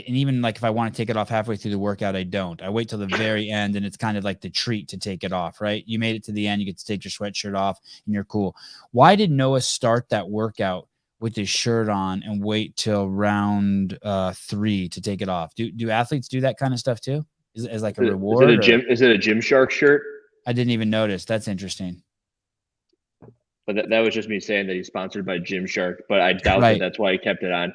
even like if I want to take it off halfway through the workout, I don't. I wait till the very end, and it's kind of like the treat to take it off. Right? You made it to the end, you get to take your sweatshirt off, and you're cool. Why did Noah start that workout with his shirt on and wait till round 3 to take it off? Do athletes do that kind of stuff too? As like a reward? Is it a Gymshark shirt? I didn't even notice. That's interesting. But that was just me saying that he's sponsored by Gymshark, but I doubt that that's why he kept it on.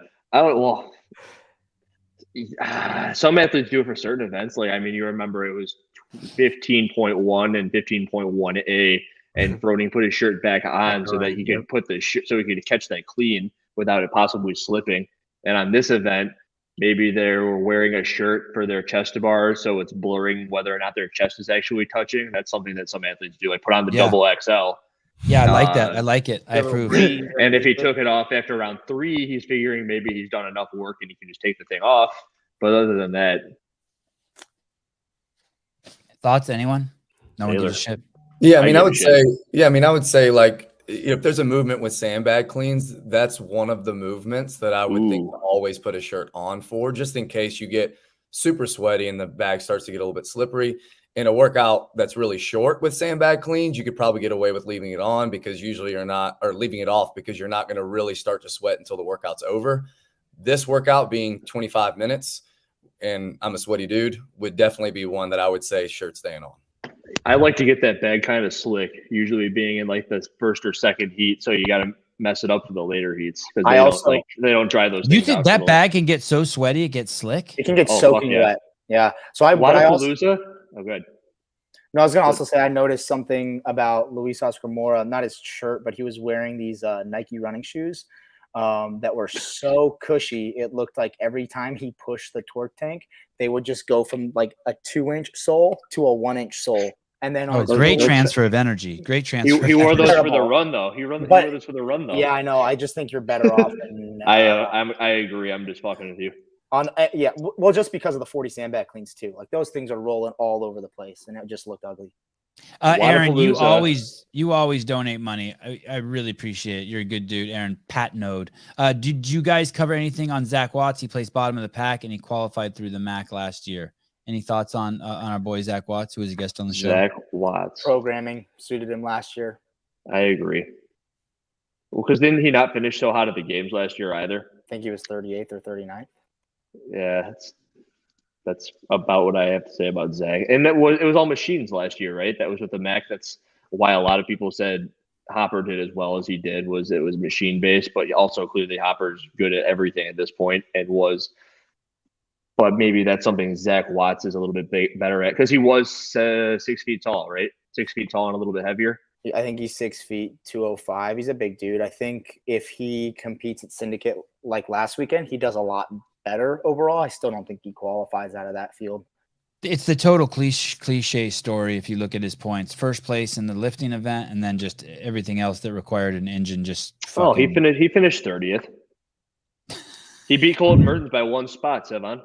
Some athletes do it for certain events. Like, I mean, you remember it was 15.1 and 15.1A, and Froning put his shirt back on so that he could put so he could catch that clean without it possibly slipping. And on this event, maybe they were wearing a shirt for their chest to bar, so it's blurring whether or not their chest is actually touching. That's something that some athletes do, like put on the double XL. Yeah, I like that. I like it. I approve. And if he took it off after round 3, he's figuring maybe he's done enough work and he can just take the thing off. But other than that, Thoughts? Anyone? No one Taylor. gives a shit. Yeah, I mean, I would say like if there's a movement with sandbag cleans, that's one of the movements that I would think to always put a shirt on for, just in case you get super sweaty and the bag starts to get a little bit slippery. In a workout that's really short with sandbag cleans, you could probably get away with leaving it on because usually you're not, or leaving it off because you're not going to really start to sweat until the workout's over. This workout being 25 minutes, and I'm a sweaty dude, would definitely be one that I would say shirt staying on. I like to get that bag kind of slick, usually being in like the first or second heat. So you got to mess it up for the later heats because they don't dry those. You think that bag can get so sweaty it gets slick? It can get soaking wet. Yeah. So Wadapalooza. Oh, good. No, I was gonna also say I noticed something about Luis Oscar Mora, not his shirt, but he was wearing these Nike running shoes that were so cushy. It looked like every time he pushed the torque tank, they would just go from like a 2-inch sole to a 1-inch sole. And then great transfer of energy. Great transfer. He wore those for the run though. He wore this for the run though. Yeah, I know. I just think you're better off. I agree. I'm just fucking with you. Well, just because of the 40 sandbag cleans too. Like those things are rolling all over the place, and it just looked ugly. Aaron, you always donate money. I really appreciate it. You're a good dude, Aaron. Pat Node. Did you guys cover anything on Zach Watts? He placed bottom of the pack, and he qualified through the MACC last year. Any thoughts on our boy Zach Watts, who was a guest on the show? Zach Watts. Programming suited him last year. I agree. Well, because didn't he not finish so hot at the games last year either? I think he was 38th or 39th. Yeah, that's about what I have to say about Zach. And it was all machines last year, right? That was with the MACC. That's why a lot of people said Hopper did as well as he did. It was machine based, but also clearly Hopper's good at everything at this point and was. But maybe that's something Zach Watts is a little bit better at because he was 6 feet tall, right? 6 feet tall and a little bit heavier. I think he's 6 feet 205. He's a big dude. I think if he competes at Syndicate like last weekend, he does a lot better overall. I still don't think he qualifies out of that field. It's the total cliche story. If you look at his points, first place in the lifting event, and then just everything else that required an engine. He finished 30th. He beat Colton Mertens by 1 spot, Sevan.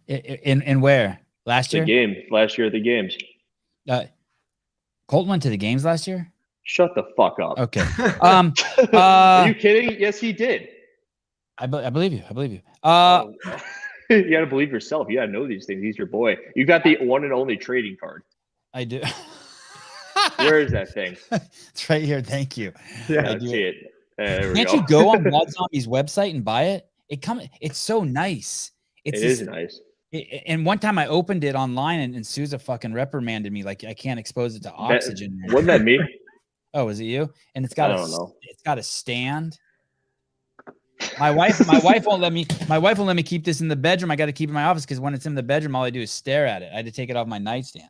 In where? Last year? Last year at the games. Colton went to the games last year? Shut the fuck up. Okay. Are you kidding? Yes, he did. I believe you. You got to believe yourself. You got to know these things. He's your boy. You got the one and only trading card. I do. Where is that thing? It's right here. Thank you. Yeah, I see it. Can't you go on Wad Zombie's website and buy it? It's so nice. It is nice. And one time I opened it online and Souza fucking reprimanded me like I can't expose it to oxygen. Wasn't that me? Oh, was it you? And it's got a stand. My wife won't let me keep this in the bedroom. I got to keep it in my office because when it's in the bedroom, all I do is stare at it. I had to take it off my nightstand.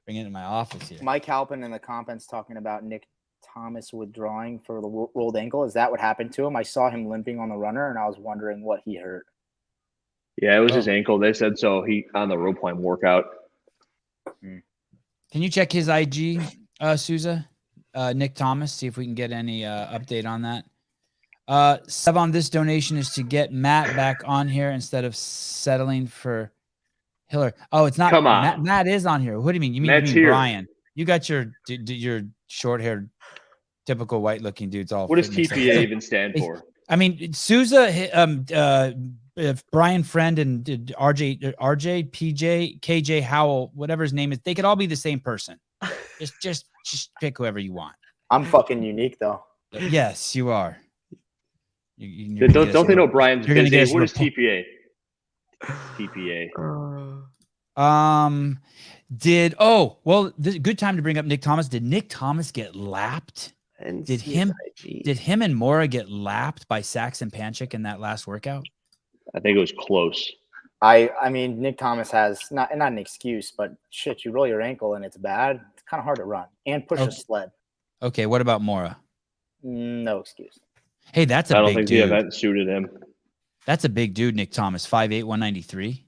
Bring it in my office here. Mike Halpin in the comments talking about Nick Thomas withdrawing for the rolled ankle. Is that what happened to him? I saw him limping on the runner, and I was wondering what he hurt. Yeah, it was his ankle. They said so. He on the rope climb workout. Can you check his IG, Souza? Nick Thomas, see if we can get any update on that. Sevon, this donation is to get Matt back on here instead of settling for Hiller. Oh, it's not. Come on. Matt is on here. What do you mean? You mean Brian? You got your short-haired, typical white-looking dudes all. What does TPA even stand for? I mean, Souza, Brian Friend, and RJ, PJ, KJ Howell, whatever his name is, they could all be the same person. Just pick whoever you want. I'm fucking unique though. Yes, you are. Don't they know Brian's busy? What is TPA? TPA. Good time to bring up Nick Thomas. Did Nick Thomas get lapped? Did him and Mora get lapped by Saxon Panchik in that last workout? I think it was close. I mean, Nick Thomas has not an excuse, but shit, you roll your ankle and it's bad. It's kind of hard to run and push a sled. Okay, what about Mora? No excuse. Hey, that's a big dude. I don't think the event suited him. That's a big dude, Nick Thomas, 5'8", 193.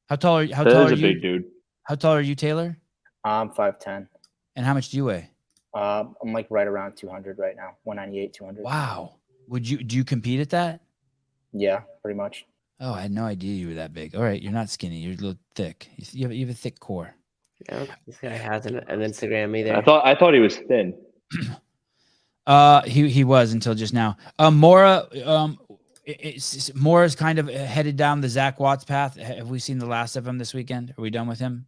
How tall are you? That is a big dude. How tall are you, Taylor? I'm 5'10". And how much do you weigh? I'm like right around 200 right now, 198, 200. Wow. Do you compete at that? Yeah, pretty much. Oh, I had no idea you were that big. All right, you're not skinny. You're a little thick. You have a thick core. Yeah, this guy has an Instagram either. I thought he was thin. He was until just now. Mora, Mora's kind of headed down the Zach Watts path. Have we seen the last of him this weekend? Are we done with him?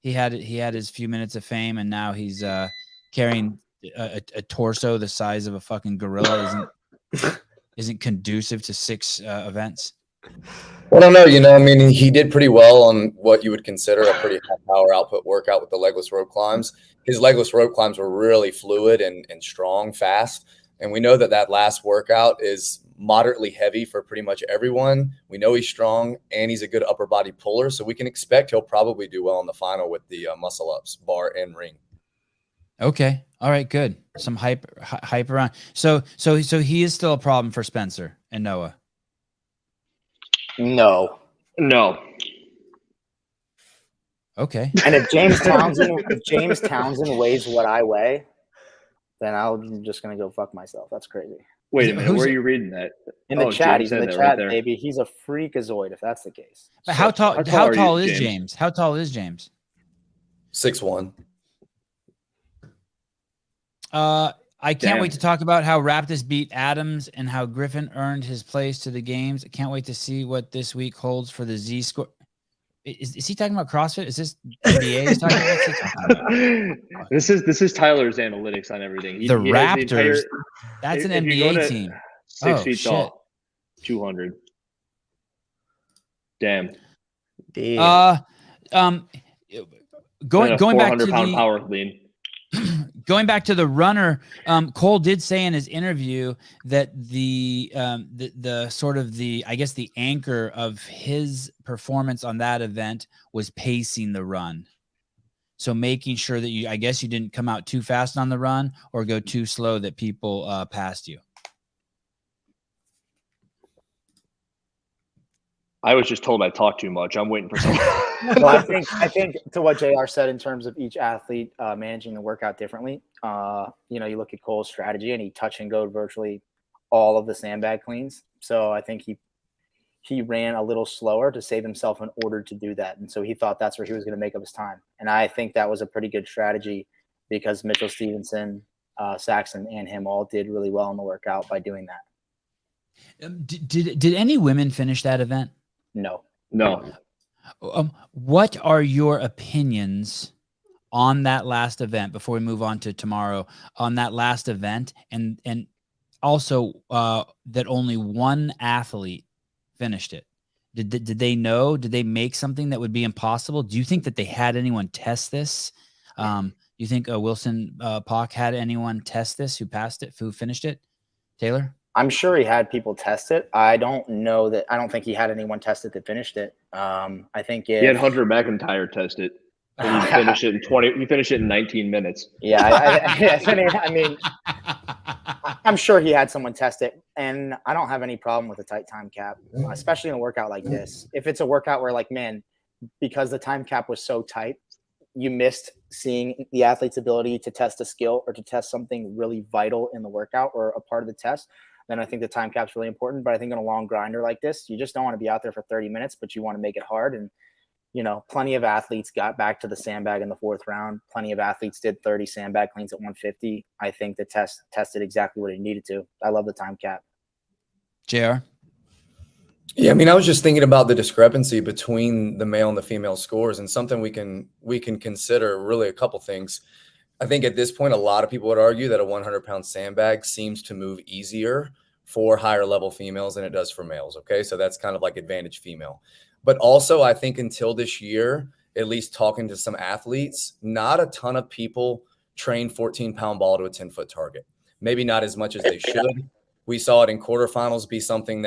He had his few minutes of fame, and now he's carrying a torso the size of a fucking gorilla. Isn't conducive to 6 events. Well, I don't know. You know, I mean, he did pretty well on what you would consider a pretty high power output workout with the legless rope climbs. His legless rope climbs were really fluid and strong, fast. And we know that last workout is moderately heavy for pretty much everyone. We know he's strong and he's a good upper body puller. So we can expect he'll probably do well in the final with the muscle ups, bar and ring. Okay. All right. Good. Some hype around. So he is still a problem for Spencer and Noah. No. Okay. And if James Townsend weighs what I weigh, then I'm just gonna go fuck myself. That's crazy. Wait a minute. Where are you reading that? In the chat. He's in the chat, right, baby. He's a freakazoid if that's the case. But how tall is James? How tall is James? 6'1". I can't wait to talk about how Raptors beat Adams and how Griffin earned his place to the games. I can't wait to see what this week holds for the Z score. Is he talking about CrossFit? Is this NBA he's talking about? This is Tyler's analytics on everything. The Raptors. That's an NBA team. 6 feet tall. 200. Damn. Going back to the power lean. Going back to the runner, Cole did say in his interview that the sort of the anchor of his performance on that event was pacing the run. So making sure that you didn't come out too fast on the run or go too slow that people passed you. I was just told I talk too much. I'm waiting for someone. Well, I think to what JR said in terms of each athlete managing the workout differently. You look at Cole's strategy and he touch and go virtually all of the sandbag cleans. So I think he ran a little slower to save himself in order to do that. And so he thought that's where he was going to make up his time. And I think that was a pretty good strategy because Mitchell Stevenson, Saxon, and him all did really well in the workout by doing that. Did any women finish that event? No. What are your opinions on that last event before we move on to tomorrow on that last event and also that only one athlete finished it? Did they know? Did they make something that would be impossible? Do you think that they had anyone test this? Do you think Wilson Pock had anyone test this who passed it, who finished it? Taylor? I'm sure he had people test it. I don't think he had anyone test it that finished it. I think he had Hunter McIntyre test it. And he finished it in 20. He finished it in 19 minutes. Yeah, I mean, I'm sure he had someone test it, and I don't have any problem with a tight time cap, especially in a workout like this. If it's a workout where, because the time cap was so tight, you missed seeing the athlete's ability to test a skill or to test something really vital in the workout or a part of the test, then I think the time cap's really important. But I think in a long grinder like this, you just don't want to be out there for 30 minutes, but you want to make it hard. And, plenty of athletes got back to the sandbag in the 4th round. Plenty of athletes did 30 sandbag cleans at 150. I think the test tested exactly what it needed to. I love the time cap. JR? Yeah, I mean, I was just thinking about the discrepancy between the male and the female scores, and something we can consider really a couple things. I think at this point, a lot of people would argue that a 100-pound sandbag seems to move easier for higher level females than it does for males. Okay. So that's kind of like advantage female. But also I think until this year, at least talking to some athletes, not a ton of people train 14-pound ball to a 10-foot target. Maybe not as much as they should. We saw it in quarterfinals be something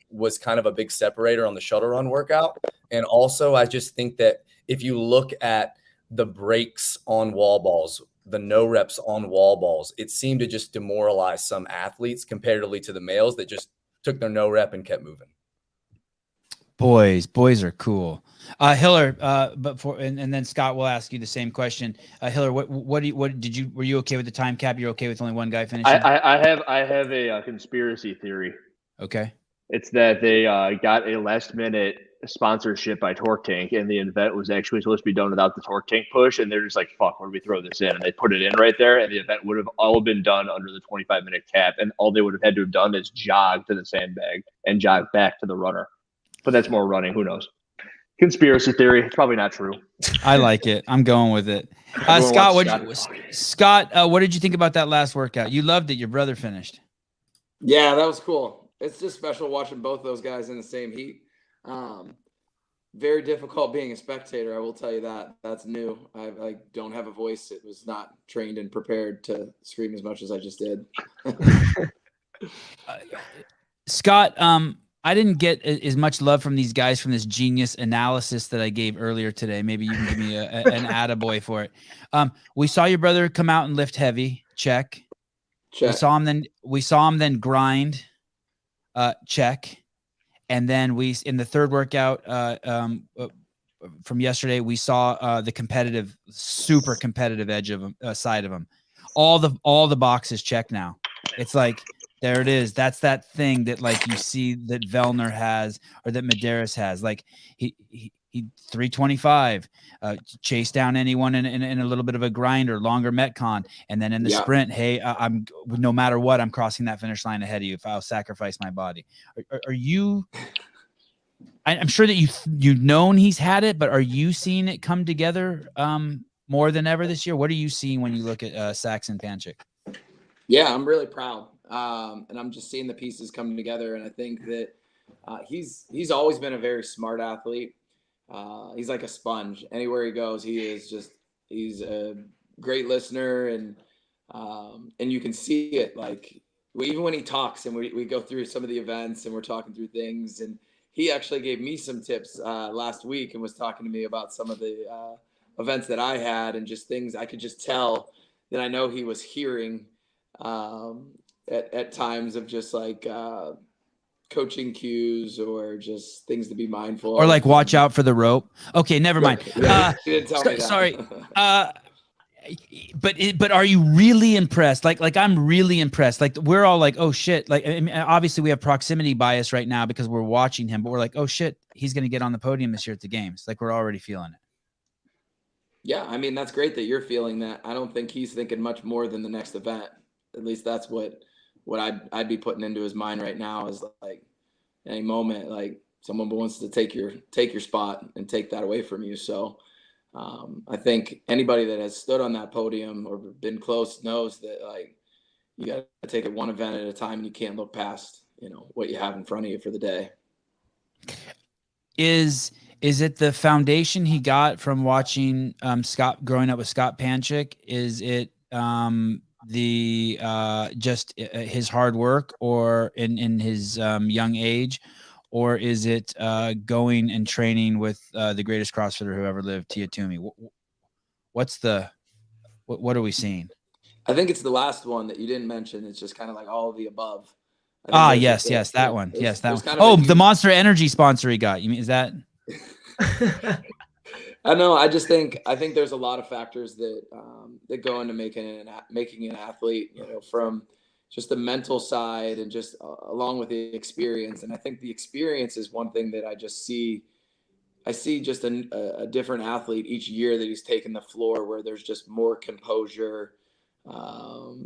was kind of a big separator on the shuttle run workout. And also I just think that if you look at the breaks on wall balls, the no reps on wall balls, it seemed to just demoralize some athletes comparatively to the males that just took their no rep and kept moving. Boys are cool. Hiller, and then Scott will ask you the same question. Hiller, were you okay with the time cap? You're okay with only one guy finishing? I have a conspiracy theory. Okay. It's that they got a last minute sponsorship by Torque Tank, and the event was actually supposed to be done without the Torque Tank push, and they're just like, fuck, where do we throw this in? And they put it in right there, and the event would have all been done under the 25-minute cap, and all they would have had to have done is jog to the sandbag and jog back to the runner. But that's more running. Who knows? Conspiracy theory. It's probably not true. I like it. I'm going with it. Scott, what did you think about that last workout? You loved it. Your brother finished. Yeah, that was cool. It's just special watching both those guys in the same heat. Very difficult being a spectator, I will tell you that. That's new. I don't have a voice. It was not trained and prepared to scream as much as I just did. Scott, I didn't get as much love from these guys from this genius analysis that I gave earlier today. Maybe you can give me an attaboy for it. We saw your brother come out and lift heavy. Check. We saw him then grind. Check. And then in the third workout from yesterday, we saw the super competitive edge of him, side of him. All the boxes check now. It's like, there it is. That's that thing that like you see that Vellner has or that Medeiros has. Like he 325, chase down anyone in a little bit of a grind or longer Metcon. And then in the sprint, hey, I'm no matter what, I'm crossing that finish line ahead of you if I'll sacrifice my body. Are you, I'm sure that you've known he's had it, but are you seeing it come together more than ever this year? What are you seeing when you look at Saxon Panchik? Yeah, I'm really proud. And I'm just seeing the pieces come together. And I think that he's always been a very smart athlete. He's like a sponge. Anywhere he goes, he's a great listener. And you can see it, like even when he talks and we go through some of the events and we're talking through things. And he actually gave me some tips last week and was talking to me about some of the events that I had and just things I could just tell that I know he was hearing at times of just like coaching cues or just things to be mindful or like watch out for the rope. Okay, never mind. Yeah, he didn't tell me that. Sorry. But are you really impressed? Like I'm really impressed. Like we're all like, oh shit. Like I mean, obviously we have proximity bias right now because we're watching him, but we're like, oh shit, he's gonna get on the podium this year at the games. Like we're already feeling it. Yeah, I mean that's great that you're feeling that. I don't think he's thinking much more than the next event. At least that's what I'd be putting into his mind right now is like any moment, like someone wants to take your spot and take that away from you. So I think anybody that has stood on that podium or been close knows that like you got to take it one event at a time and you can't look past, what you have in front of you for the day. Is it the foundation he got from watching Scott growing up with Scott Panchik? Is it just his hard work or in his young age, or is it going and training with the greatest CrossFitter who ever lived, Tia Toomey? What are we seeing? I think it's the last one that you didn't mention. It's just kind of like all of the above. Yes, that one. Yes, that one. The Monster Energy sponsor he got. You mean, is that? I know. I think there's a lot of factors that go into making an athlete, from just the mental side and just along with the experience. And I think the experience is one thing that I just see. I see just a different athlete each year that he's taken the floor where there's just more composure.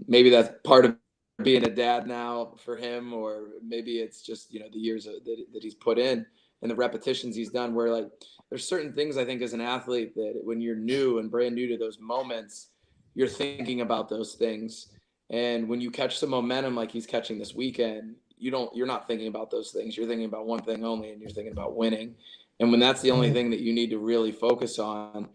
Maybe that's part of being a dad now for him, or maybe it's just, the years that he's put in and the repetitions he's done where like there's certain things I think as an athlete that when you're new and brand new to those moments, you're thinking about those things. And when you catch some momentum, like he's catching this weekend, you're not thinking about those things. You're thinking about one thing only, and you're thinking about winning. And when that's the only thing that you need to really focus on,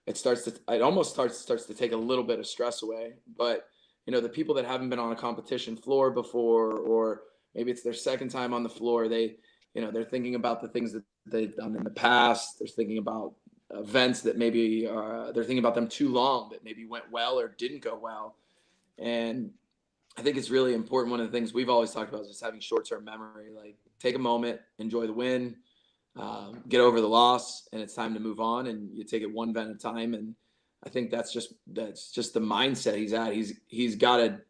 it almost starts to take a little bit of stress away. But, the people that haven't been on a competition floor before, or maybe it's their second time on the floor, they're thinking about the things that they've done in the past. They're thinking about events that maybe they're thinking about them too long that maybe went well or didn't go well. And I think it's really important. One of the things we've always talked about is just having short-term memory, like take a moment, enjoy the win, get over the loss, and it's time to move on, and you take it one event at a time. And I think that's just the mindset he's at. He's got a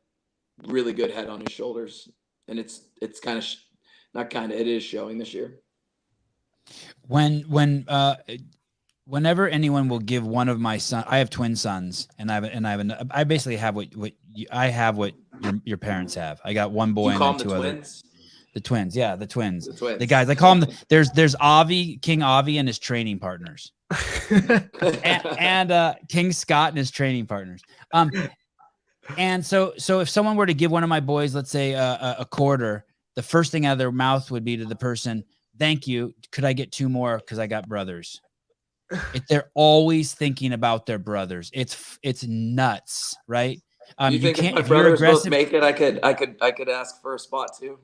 really good head on his shoulders, and it's kind of it is showing this year. Whenever anyone will give one of my sons, I have twin sons, and I basically have what your parents have. I got one boy You call and them then two the other. twins? The twins, yeah, the twins. The twins. The guys, I call them. There's Avi, King Avi, and his training partners, and King Scott and his training partners. And so if someone were to give one of my boys, let's say a quarter, the first thing out of their mouth would be to the person, "Thank you. Could I get 2 more? Because I got brothers." They're always thinking about their brothers. It's nuts, right? You think if my brothers both make it, I could ask for a spot too.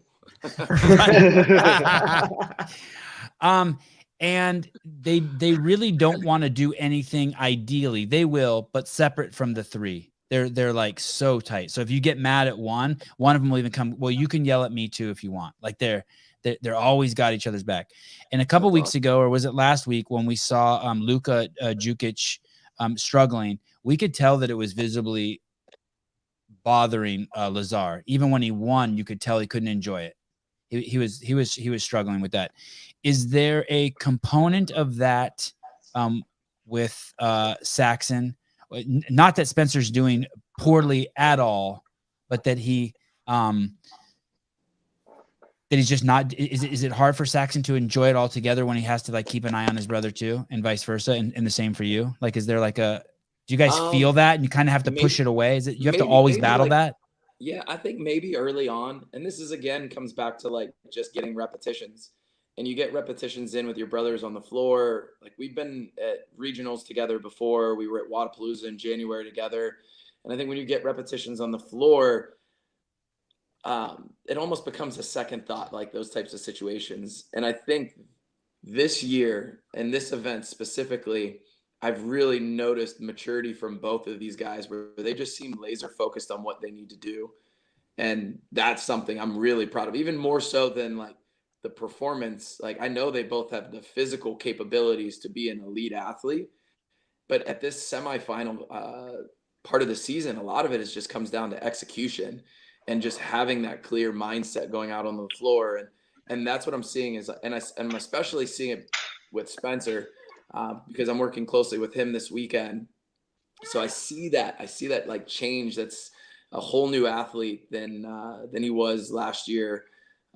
And they really don't want to do anything ideally. They will, but separate from the 3. They're like so tight. So if you get mad at one of them will even come, well, you can yell at me too if you want. Like they're always got each other's back. And a couple weeks ago, or was it last week, when we saw Luka Jukic struggling, we could tell that it was visibly bothering Lazar. Even when he won, you could tell he couldn't enjoy it. He was struggling with that. Is there a component of that with Saxon? Not that Spencer's doing poorly at all, but that he's just not. Is it hard for Saxon to enjoy it all together when he has to like keep an eye on his brother too, and vice versa, and the same for you? Like, is there like do you guys feel that and you kind of have to push it away? Is it you have to always battle that? Yeah, I think maybe early on, and this is again comes back to like just getting repetitions, and you get repetitions in with your brothers on the floor. Like we've been at regionals together before. We were at Wadapalooza in January together, and I think when you get repetitions on the floor, it almost becomes a second thought, like those types of situations. And I think this year and this event specifically, I've really noticed maturity from both of these guys where they just seem laser focused on what they need to do. And that's something I'm really proud of, even more so than like the performance. Like I know they both have the physical capabilities to be an elite athlete, but at this semifinal part of the season, a lot of it is just comes down to execution and just having that clear mindset going out on the floor. And that's what I'm seeing I'm especially seeing it with Spencer, because I'm working closely with him this weekend. So I see that like change. That's a whole new athlete than he was last year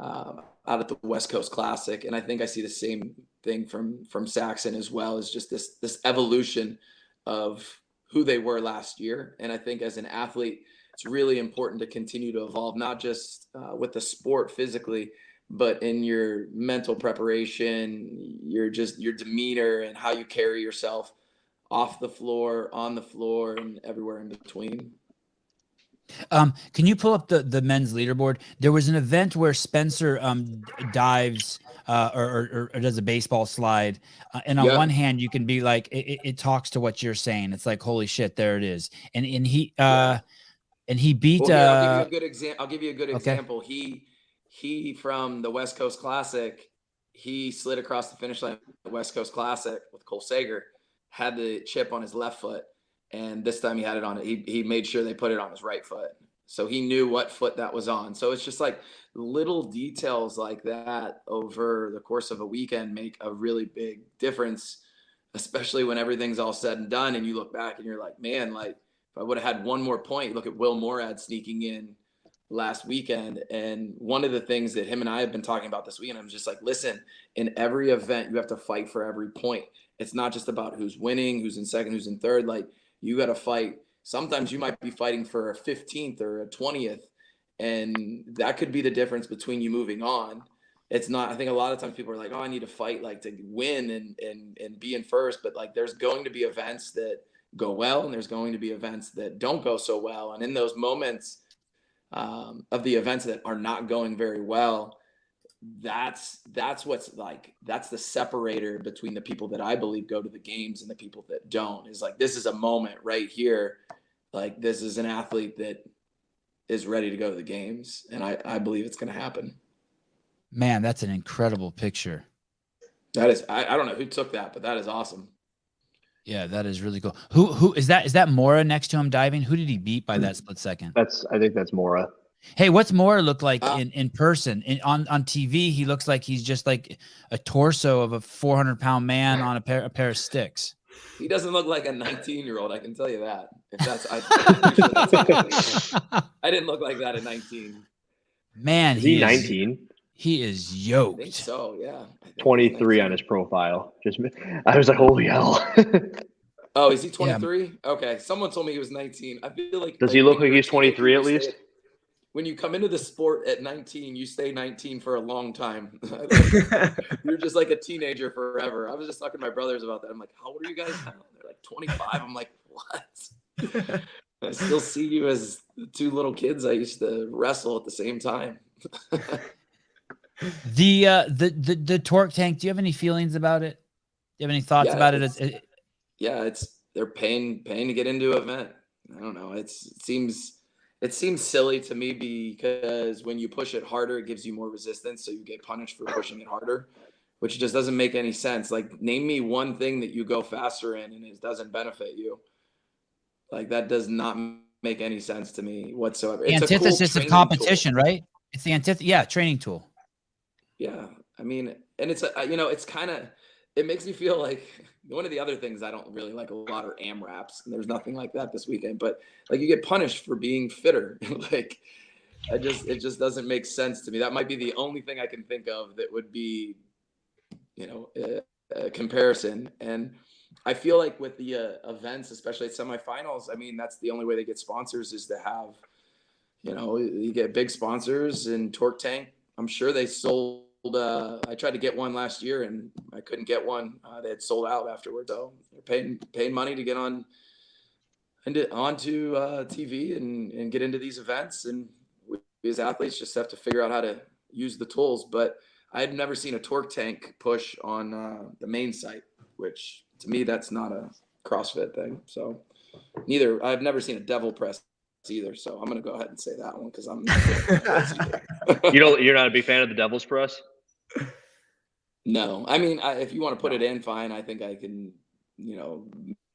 out at the West Coast Classic. And I think I see the same thing from Saxon as well, as just this evolution of who they were last year. And I think as an athlete, it's really important to continue to evolve, not just with the sport physically, but in your mental preparation, your demeanor and how you carry yourself off the floor, on the floor, and everywhere in between. Can you pull up the men's leaderboard? There was an event where Spencer dives or does a baseball slide, and on one hand you can be like, it talks to what you're saying. It's like, holy shit, there it is. And he beat. Well, I'll give you a good example. Okay. He from the West Coast Classic, he slid across the finish line at the West Coast Classic with Cole Sager, had the chip on his left foot, and this time he had it on it. He made sure they put it on his right foot, so he knew what foot that was on. So it's just like little details like that over the course of a weekend make a really big difference, especially when everything's all said and done and you look back and you're like, man, like if I would have had one more point. Look at Will Morad sneaking in last weekend. And one of the things that him and I have been talking about this weekend, I'm just like, listen, in every event, you have to fight for every point. It's not just about who's winning, who's in second, who's in third. Like you got to fight. Sometimes you might be fighting for a 15th or a 20th. And that could be the difference between you moving on. It's not, I think a lot of times people are like, oh, I need to fight like to win and be in first. But like, there's going to be events that go well, and there's going to be events that don't go so well. And in those moments, of the events that are not going very well, that's what's like, that's the separator between the people that I believe go to the games and the people that don't. Is like, this is a moment right here, like this is an athlete that is ready to go to the games, and I believe it's going to happen. Man, that's an incredible picture. That is, I don't know who took that, but that is awesome. Yeah, that is really cool. Who is that? Is that Mora next to him diving? Who did he beat by that split second? I think that's Mora. Hey, what's Moore look like in person? On TV, he looks like he's just like a torso of a 400-pound man on a pair of sticks. He doesn't look like a 19-year-old. I can tell you that. If that's, I'm pretty sure that's I didn't look like that at 19. Man, is he 19? He is I yoked. think so. Yeah. 23 on his profile. I was like, holy hell. Oh, is he 23? Yeah. Okay. Someone told me he was 19. I feel like. Does he look like he's 23 at least? When you come into the sport at 19, you stay 19 for a long time. You're just like a teenager forever. I was just talking to my brothers about that. I'm like, how old are you guys now? They're like 25. I'm like, what? I still see you as the two little kids I used to wrestle at the same time. The torque tank, do you have any feelings about it? Do you have any thoughts about it? They're paying to get into an event. I don't know. It seems silly to me because when you push it harder, it gives you more resistance. So you get punished for pushing it harder, which just doesn't make any sense. Like, name me one thing that you go faster in and it doesn't benefit you. Like, that does not make any sense to me whatsoever. The antithesis of competition, right? It's the training tool. Yeah. I mean, and it's, it's kind of, it makes me feel like one of the other things I don't really like a lot are AMRAPs, and there's nothing like that this weekend, but like, you get punished for being fitter. Like, it just doesn't make sense to me. That might be the only thing I can think of that would be, a comparison. And I feel like with the events, especially at semifinals, I mean, that's the only way they get sponsors is to have, you get big sponsors. And Torque Tank, I'm sure they sold. I tried to get one last year and I couldn't get one. They had sold out afterwards. So they're paying money to get onto TV and get into these events. And we as athletes just have to figure out how to use the tools. But I had never seen a Torque Tank push on the main site, which to me, that's not a CrossFit thing. So I've never seen a devil press either. So I'm going to go ahead and say that one because I'm not You're not a big fan of the devil's press? No. I mean, if you want to put it in, fine. I think I can,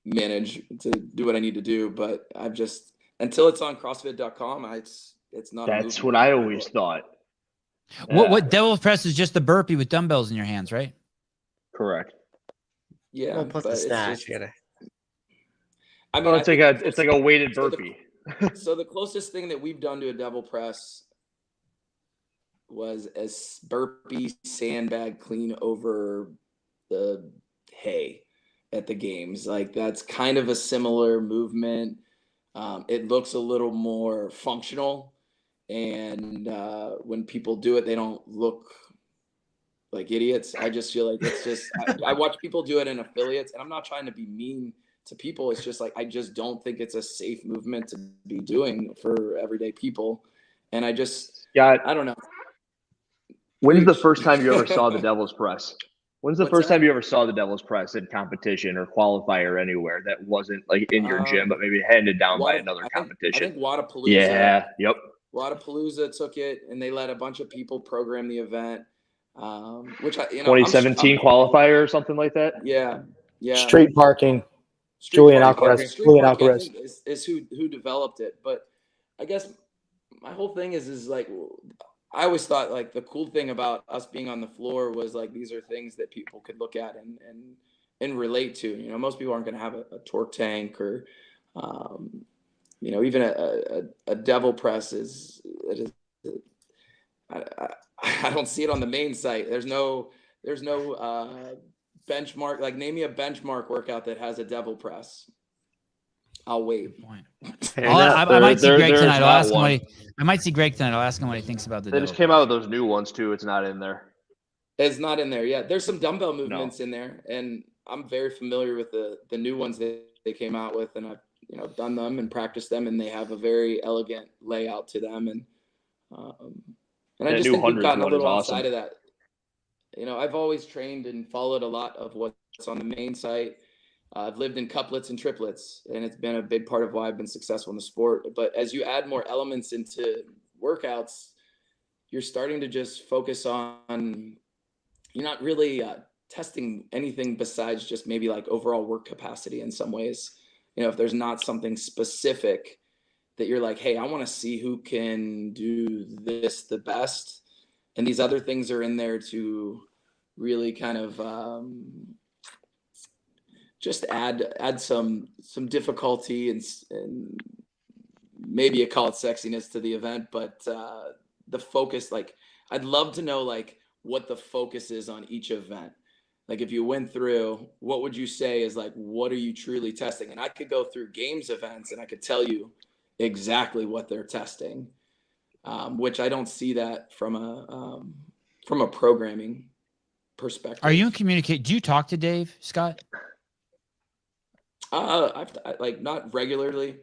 manage to do what I need to do. But I've just, until it's on CrossFit.com, it's not. That's what I always thought. What devil's press is just the burpee with dumbbells in your hands, right? Correct. Yeah. Well, plus the snatch. I mean, it's like a weighted burpee. So the closest thing that we've done to a devil press was a burpee sandbag clean over the hay at the games. Like, that's kind of a similar movement. It looks a little more functional, and when people do it, they don't look like idiots. I just feel like it's just I watch people do it in affiliates, and I'm not trying to be mean to people. It's just like, I just don't think it's a safe movement to be doing for everyday people. And I don't know. When's the first time you ever saw the devil's press? When's the first time you ever saw the devil's press in competition or qualifier anywhere that wasn't like in your gym, but maybe handed down by another competition? I think Wadapalooza. Yeah. Yep. Wadapalooza took it, and they let a bunch of people program the event. Which 2017 qualifier or something like that. Yeah. Street parking. Julian Alcaraz is who developed it. But I guess my whole thing is like, I always thought like the cool thing about us being on the floor was like, these are things that people could look at and relate to. Most people aren't going to have a torque tank or, even a devil press I don't see it on the main site. There's no benchmark. Like, name me a benchmark workout that has a devil press. I'll wait. I might see Greg tonight. I might see Greg tonight. I'll ask him what he thinks about the. They just came out with those new ones too. It's not in there. It's not in there yet. There's some dumbbell movements in there, and I'm very familiar with the new ones that they came out with, and I've done them and practiced them, and they have a very elegant layout to them, and I just think we've gotten a little outside of that. I've always trained and followed a lot of what's on the main site. I've lived in couplets and triplets, and it's been a big part of why I've been successful in the sport. But as you add more elements into workouts, you're starting to just focus on, you're not really testing anything besides just maybe like overall work capacity in some ways. If there's not something specific that you're like, hey, I want to see who can do this the best. And these other things are in there to really kind of just add some difficulty and maybe you call it sexiness to the event, but the focus, like I'd love to know like what the focus is on each event. Like if you went through, what would you say is like, what are you truly testing? And I could go through games events and I could tell you exactly what they're testing, which I don't see that from a programming perspective. Are you in communicate? Do you talk to Dave, Scott? I've like not regularly,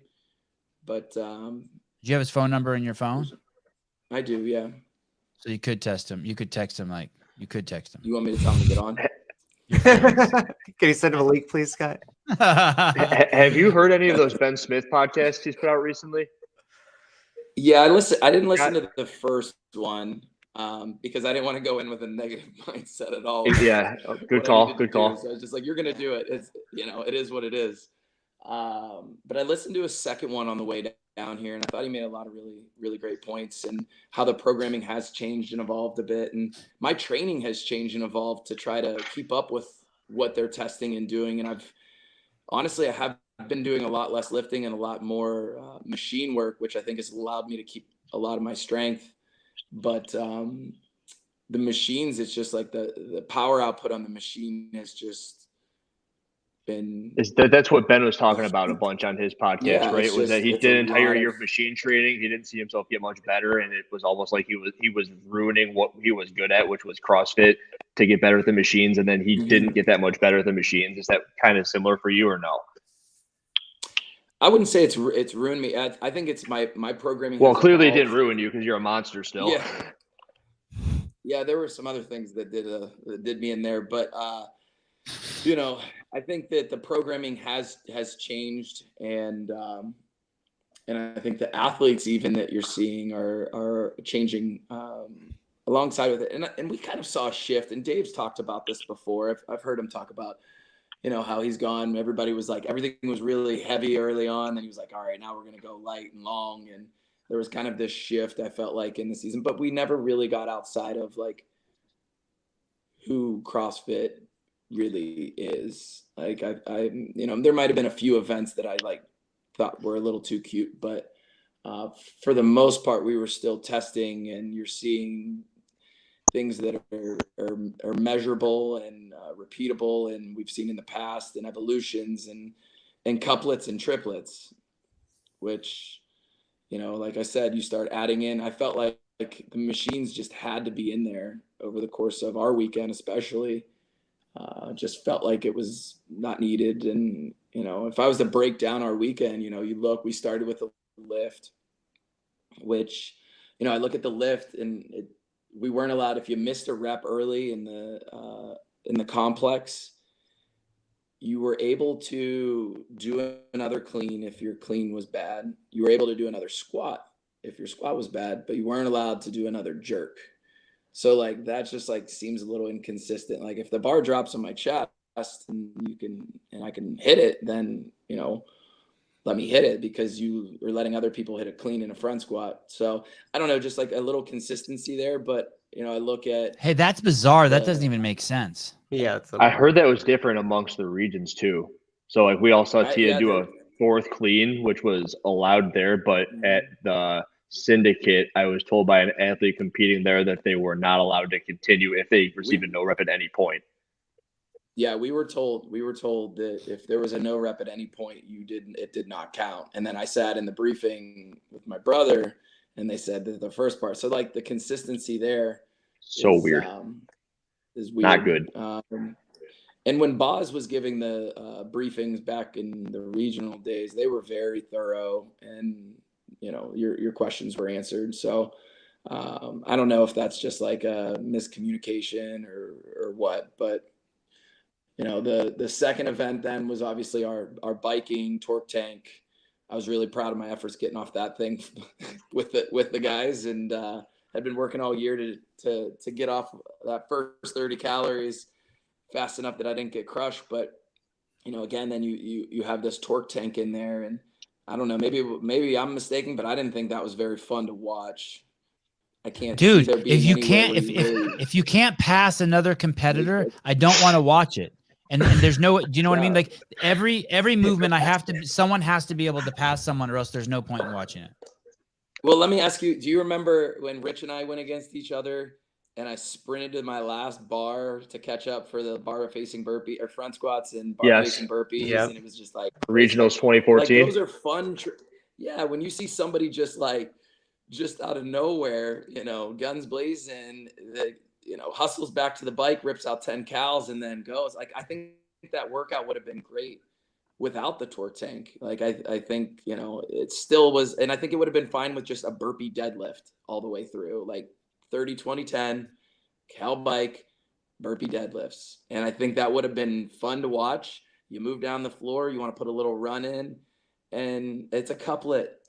but do you have his phone number in your phone? I do, yeah. So you could test him. You could text him. Like you could text him. You want me to tell him to get on? Can you send him a link, please, Scott? Have you heard any of those Ben Smith podcasts he's put out recently? Yeah, I didn't listen to the first one because I didn't want to go in with a negative mindset at all. Yeah, good call. So I was just like, you're gonna do it. It's it is what it is. But I listened to a second one on the way down here, and I thought he made a lot of really, really great points, and how the programming has changed and evolved a bit, and my training has changed and evolved to try to keep up with what they're testing and doing. And I have been doing a lot less lifting and a lot more machine work, which I think has allowed me to keep a lot of my strength. But the machines, it's just like the power output on the machine has just been. That's what Ben was talking about a bunch on his podcast, right? Was that he did an entire year of machine training. He didn't see himself get much better, and it was almost like he was ruining what he was good at, which was CrossFit, to get better with the machines, and then he didn't get that much better with the machines. Is that kind of similar for you, or no? I wouldn't say it's ruined me. I think it's my programming. Well, clearly it didn't ruin you because you're a monster still. Yeah, there were some other things that did me in there, but I think that the programming has changed, and I think the athletes even that you're seeing are changing alongside with it. And we kind of saw a shift, and Dave's talked about this before. I've heard him talk about, how he's gone. Everybody was like, everything was really heavy early on. Then he was like, all right, now we're going to go light and long. And there was kind of this shift, I felt like, in the season, but we never really got outside of like who CrossFit really is. Like I there might've been a few events that I like thought were a little too cute, but for the most part, we were still testing, and you're seeing things that are measurable and repeatable, and we've seen in the past, and evolutions and couplets and triplets, which, like I said, you start adding in. I felt like the machines just had to be in there over the course of our weekend, especially. Just felt like it was not needed. And, if I was to break down our weekend, we started with a lift, which, I look at the lift, and we weren't allowed, if you missed a rep early in the complex, you were able to do another clean if your clean was bad. You were able to do another squat if your squat was bad, but you weren't allowed to do another jerk. So like that just like seems a little inconsistent. Like if the bar drops on my chest and I can hit it, then let me hit it, because you are letting other people hit a clean in a front squat. So I don't know, just like a little consistency there. But I look at, hey, that's bizarre. That doesn't even make sense. Yeah, I heard that was different amongst the regions too. So like we all saw Tia do a fourth clean, which was allowed there, but at the syndicate, I was told by an athlete competing there that they were not allowed to continue if they received a no rep at any point. Yeah, we were told that if there was a no rep at any point, it did not count. And then I sat in the briefing with my brother, and they said that the first part. So like the consistency there is weird. Is weird. Not good. And when Boz was giving the briefings back in the regional days, they were very thorough, and your questions were answered. So I don't know if that's just like a miscommunication or what, but the second event then was obviously our biking torque tank. I was really proud of my efforts getting off that thing with the guys, and had been working all year to get off that first 30 calories fast enough that I didn't get crushed. But again, then you have this torque tank in there, and I don't know. Maybe I'm mistaken, but I didn't think that was very fun to watch. I can't Dude, see there being if you can't pass another competitor, I don't want to watch it. And there's no, do you know what I mean? Like every movement someone has to be able to pass someone, or else there's no point in watching it. Well, let me ask you, do you remember when Rich and I went against each other and I sprinted to my last bar to catch up for the bar facing burpee or front squats and bar facing burpees? Yep. And it was just like regionals 2014. Like those are fun. Yeah. When you see somebody just out of nowhere, guns blazing, hustles back to the bike, rips out 10 cals and then goes. Like, I think that workout would have been great without the torque tank. Like, I think, it still was, and I think it would have been fine with just a burpee deadlift all the way through, like 30, 20, 10, cal bike, burpee deadlifts. And I think that would have been fun to watch. You move down the floor, you want to put a little run in, and it's a couplet.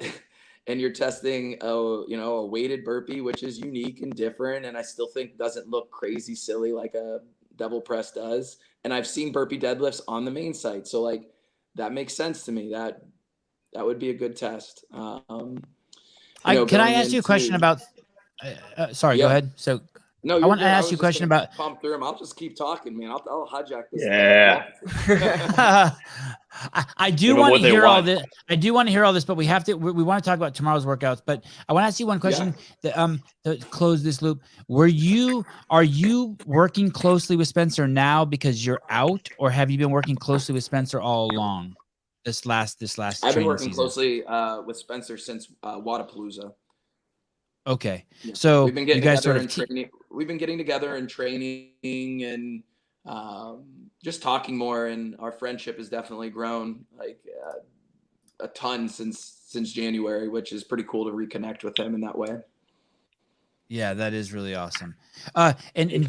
And you're testing a weighted burpee, which is unique and different. And I still think doesn't look crazy silly like a double press does. And I've seen burpee deadlifts on the main site. So like, that makes sense to me. That would be a good test. Can I ask you a question about, sorry, go ahead. So no, I want to ask you a question about pump through them. I'll just keep talking, man. I'll hijack this. Yeah. I do want to hear all this. I do want to hear all this, but we have to. We want to talk about tomorrow's workouts. But I want to ask you one question to close this loop. Are you working closely with Spencer now because you're out, or have you been working closely with Spencer all along? This last. I've been working season? closely with Spencer since Wadapalooza. Okay, so we've been getting you guys together and training. We've been getting together and training and just talking more, and our friendship has definitely grown like a ton since January, which is pretty cool to reconnect with him in that way. Yeah, that is really awesome. And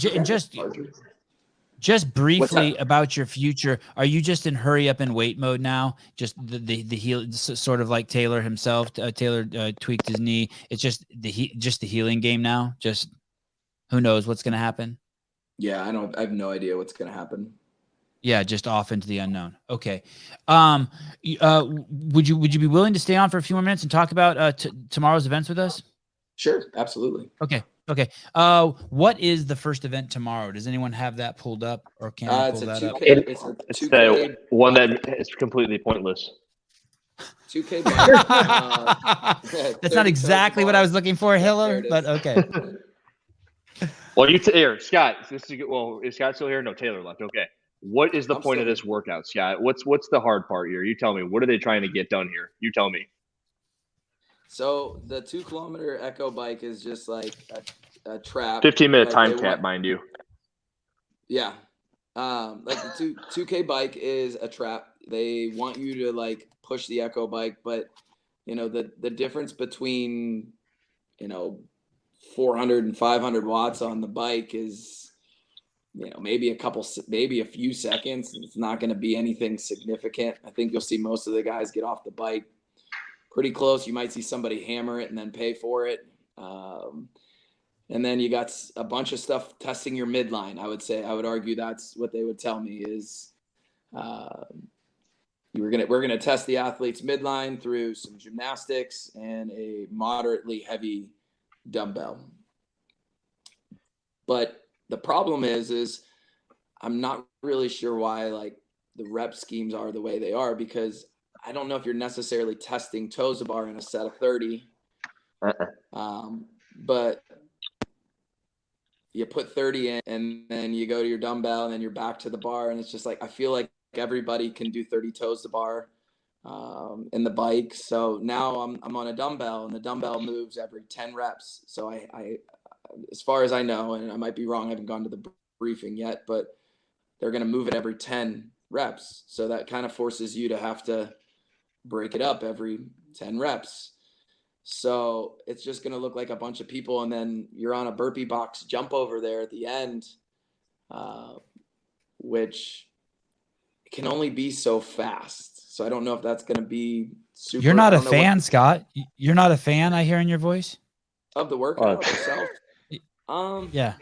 just briefly about your future, are you just in hurry up and wait mode now? Just the heal, sort of like Taylor himself. Taylor tweaked his knee. It's just the healing game now. Just who knows what's going to happen? Yeah, I have no idea what's going to happen. Yeah, just off into the unknown. Okay. Would you be willing to stay on for a few more minutes and talk about tomorrow's events with us? Sure, absolutely. Okay. What is the first event tomorrow? Does anyone have that pulled up, or can I pull that up? It's the one that is completely pointless. 2K. That's not exactly what I was looking for, Hiller, but okay. Well, here, Scott. This is well. Is Scott still here? No, Taylor left. Okay. What is the point of this workout, Scott? What's the hard part here? You tell me. What are they trying to get done here? You tell me. So the 2 kilometer echo bike is just like a trap. 15-minute time cap, mind you. Yeah. Like the 2K bike is a trap. They want you to like push the echo bike, but the difference between 400 and 500 watts on the bike is maybe a few seconds. It's not going to be anything significant. I think you'll see most of the guys get off the bike pretty close. You might see somebody hammer it and then pay for it. And then you got a bunch of stuff testing your midline. I would argue that's what they would tell me is we're gonna test the athlete's midline through some gymnastics and a moderately heavy dumbbell. But the problem is I'm not really sure why like the rep schemes are the way they are, because I don't know if you're necessarily testing toe to bar in a set of 30. But you put 30 in and then you go to your dumbbell and then you're back to the bar. And it's just like, I feel like everybody can do 30 toes to bar in the bike. So now I'm on a dumbbell and the dumbbell moves every 10 reps. So I as far as I know, and I might be wrong, I haven't gone to the briefing yet, but they're going to move it every 10 reps. So that kind of forces you to have to break it up every 10 reps. So it's just going to look like a bunch of people, and then you're on a burpee box jump over there at the end, which can only be so fast. So I don't know if that's going to be super. You're not a fan, Scott. You're not a fan, I hear in your voice. Of the workout itself? Yeah.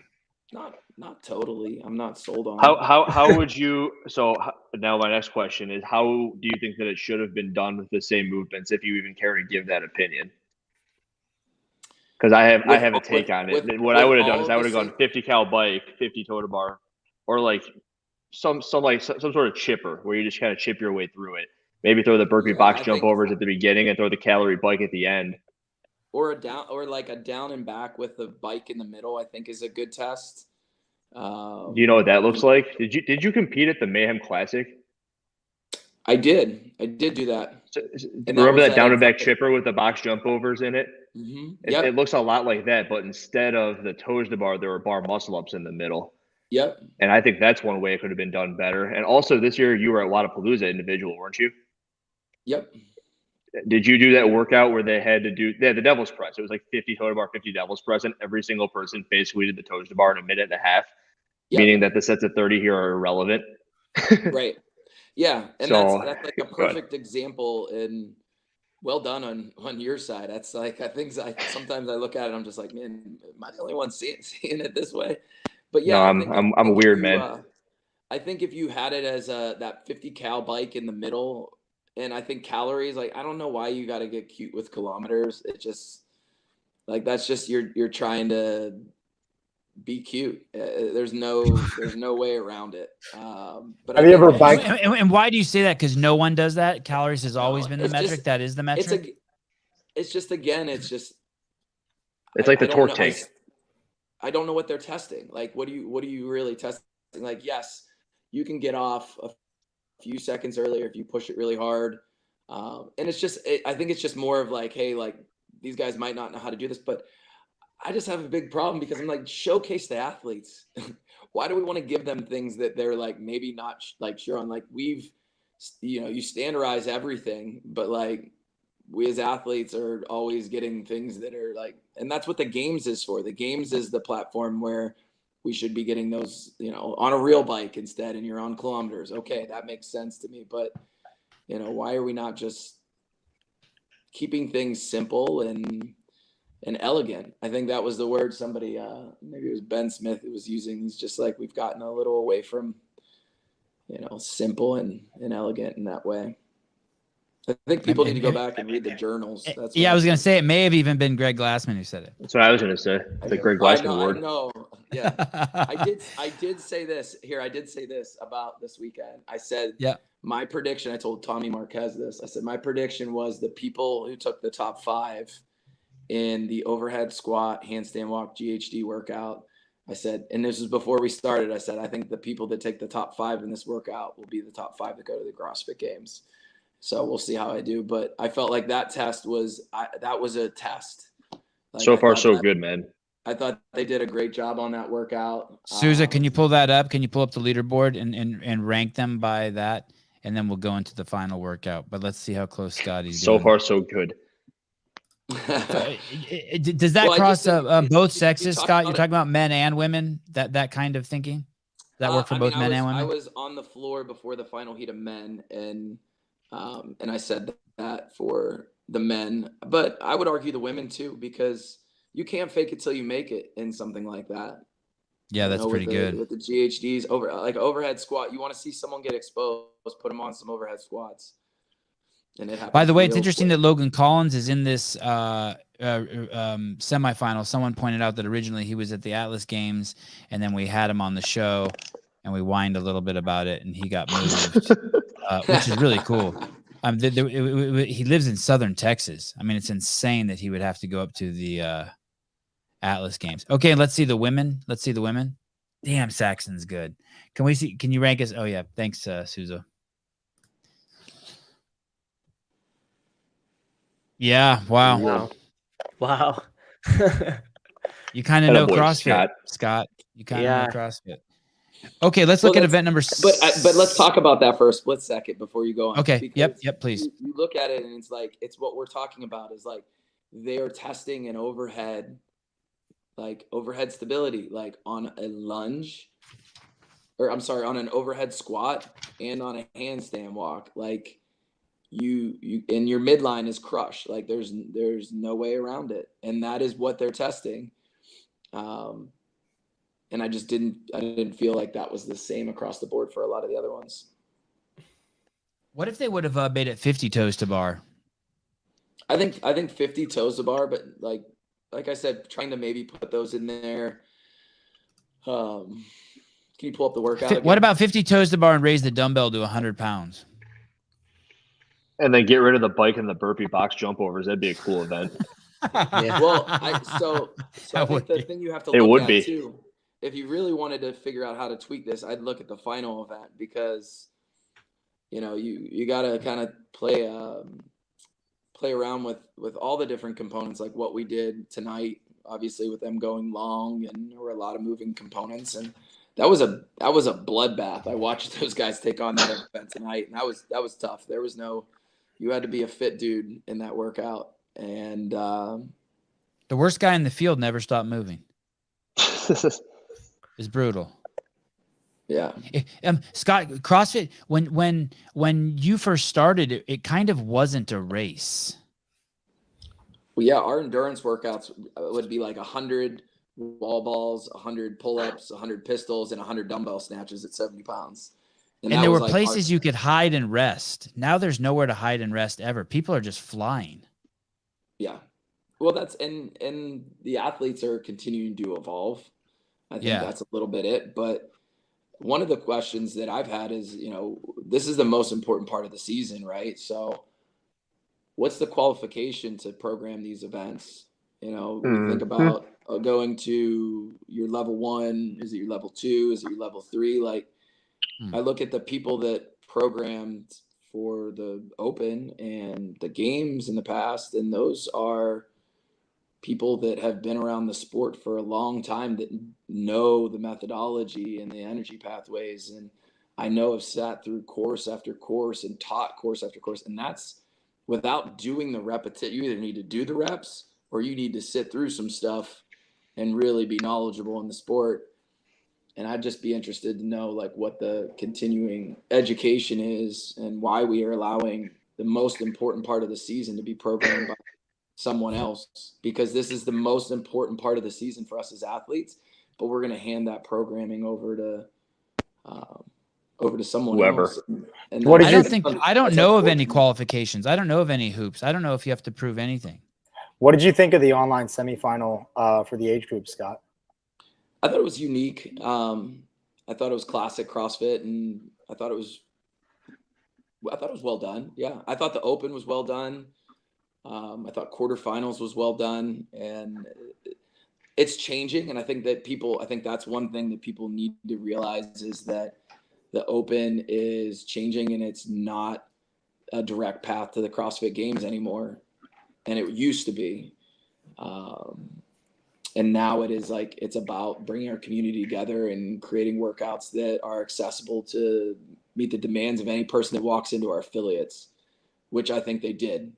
not totally. I'm not sold on it. How would you? So now my next question is, how do you think that it should have been done with the same movements, if you even care to give that opinion? Because I have a take on it. What I would have done is I would have gone 50 cal bike, 50 toe to bar, or like some sort of chipper where you just kind of chip your way through it. Maybe throw the burpee box jump overs at the beginning and throw the calorie bike at the end. Or like a down and back with the bike in the middle, I think is a good test. Do you know what that looks like? Did you compete at the Mayhem Classic? I did do that. So, remember that down and back chipper with the box jump overs in it? Mm-hmm. Yep. It looks a lot like that, but instead of the toes to bar, there were bar muscle ups in the middle. Yep. And I think that's one way it could have been done better. And also this year you were at Wadapalooza individual, weren't you? Yep. Did you do that workout where they had the devil's press? It was like 50 toe to bar, 50 devil's press, and every single person basically did the toes to bar in a minute and a half, meaning that the sets of 30 here are irrelevant. Right. Yeah. And so, that's like a perfect example, and well done on your side. That's like, sometimes I look at it, I'm just like, man, am I the only one seeing it this way? But yeah, no, I'm a weird man. I think if you had it as that 50 cal bike in the middle, and I think calories, like, I don't know why you got to get cute with kilometers. It just, like, that's just, you're trying to be cute. There's no way around it. But have you ever biked? And why do you say that? Because no one does that. Calories has always been the metric. That is the metric. It's just it's like the torque tank. I don't know what they're testing. Like, what do you really testing? Like, yes, you can get off a few seconds earlier if you push it really hard. And it's just, I think it's just more of like, hey, like, these guys might not know how to do this, but I just have a big problem because I'm like, showcase the athletes. Why do we want to give them things that they're like, maybe not like sure on? Like, you standardize everything, but like, we as athletes are always getting things that are like, and that's what the games is for. The games is the platform where we should be getting those, on a real bike instead, and you're on kilometers. Okay, that makes sense to me. But, why are we not just keeping things simple and elegant? I think that was the word somebody, maybe it was Ben Smith, who was using. He's just like, we've gotten a little away from, simple and elegant in that way. I think people need to go back and read the journals. I was going to say, it may have even been Greg Glassman who said it. That's what I was going to say. The Greg Glassman word. No, yeah. I did say this here. I did say this about this weekend. I said, my prediction, I told Tommy Marquez this. I said, my prediction was the people who took the top 5 in the overhead squat, handstand walk, GHD workout. I said, and this is before we started, I said, I think the people that take the top 5 in this workout will be the top 5 that go to the CrossFit Games. So we'll see how I do. But I felt like that test was a test. Like, so far, so good, man. I thought they did a great job on that workout. Souza, can you pull that up? Can you pull up the leaderboard and rank them by that? And then we'll go into the final workout. But let's see how close Scotty's doing. So far, so good. Does that cross both sexes, Scott? You're talking about men and women, that kind of thinking? Does that work for both men and women? I was on the floor before the final heat of men, and I said that for the men, but I would argue the women too, because you can't fake it till you make it in something like that. Yeah, that's pretty good. With the GHDs overhead squat, you want to see someone get exposed, put them on some overhead squats. And it happens. By the way, it's interesting that Logan Collins is in this semifinal. Someone pointed out that originally he was at the Atlas Games, and then we had him on the show, and we whined a little bit about it, and he got moved. Which is really cool. He lives in Southern Texas. I mean, it's insane that he would have to go up to the Atlas Games. Okay, let's see the women. Damn, Saxon's good. Can you rank us? Oh, yeah. Thanks, Souza. Yeah, wow. You kind of know CrossFit, Scott. You kind of know CrossFit. Okay, let's look at event number 6. But let's talk about that for a split second before you go on. Okay. Yep. Please. You look at it and it's like, it's what we're talking about is like they are testing an overhead stability, like on a lunge, on an overhead squat and on a handstand walk. Like you and your midline is crushed. Like there's no way around it, and that is what they're testing. And I didn't feel like that was the same across the board for a lot of the other ones. What if they would have made it 50 toes to bar? I think 50 toes to bar, but like I said, trying to maybe put those in there. Can you pull up the workout again? What about 50 toes to bar and raise the dumbbell to 100 pounds? And then get rid of the bike and the burpee box jump overs. That'd be a cool event. Yeah. Well, so I think the thing you have to look at too, if you really wanted to figure out how to tweak this, I'd look at the final event, because you got to kind of play around with all the different components, like what we did tonight, obviously with them going long, and there were a lot of moving components, and that was a bloodbath. I watched those guys take on that event tonight, and that was tough. There was you had to be a fit dude in that workout. And the worst guy in the field never stopped moving. It's brutal. Yeah. Scott, CrossFit, when you first started, it kind of wasn't a race. Well, yeah, our endurance workouts would be like 100 wall balls, 100 pull-ups, 100 pistols, and 100 dumbbell snatches at 70 pounds. And there were places you could hide and rest. Now there's nowhere to hide and rest ever. People are just flying. Yeah. Well, that's and the athletes are continuing to evolve. I think that's a little bit it. But one of the questions that I've had is, this is the most important part of the season, right? So what's the qualification to program these events? We think about going to your level 1. Is it your level 2? Is it your level 3? I look at the people that programmed for the Open and the games in the past, and those are people that have been around the sport for a long time, that know the methodology and the energy pathways. And I know have sat through course after course and taught course after course. And that's without doing the repetition. You either need to do the reps or you need to sit through some stuff and really be knowledgeable in the sport. And I'd just be interested to know what the continuing education is and why we are allowing the most important part of the season to be programmed by someone else, because this is the most important part of the season for us as athletes, but we're going to hand that programming over to someone else. And I don't know of any qualifications. I don't know of any hoops. I don't know if you have to prove anything. What did you think of the online semifinal for the age group, Scott? I thought it was unique. I thought it was classic CrossFit, and I thought it was well done. Yeah, I thought the Open was well done. I thought quarterfinals was well done, and it's changing. And I think that's one thing that people need to realize is that the Open is changing, and it's not a direct path to the CrossFit Games anymore, and it used to be. And now it is it's about bringing our community together and creating workouts that are accessible to meet the demands of any person that walks into our affiliates, which I think they did.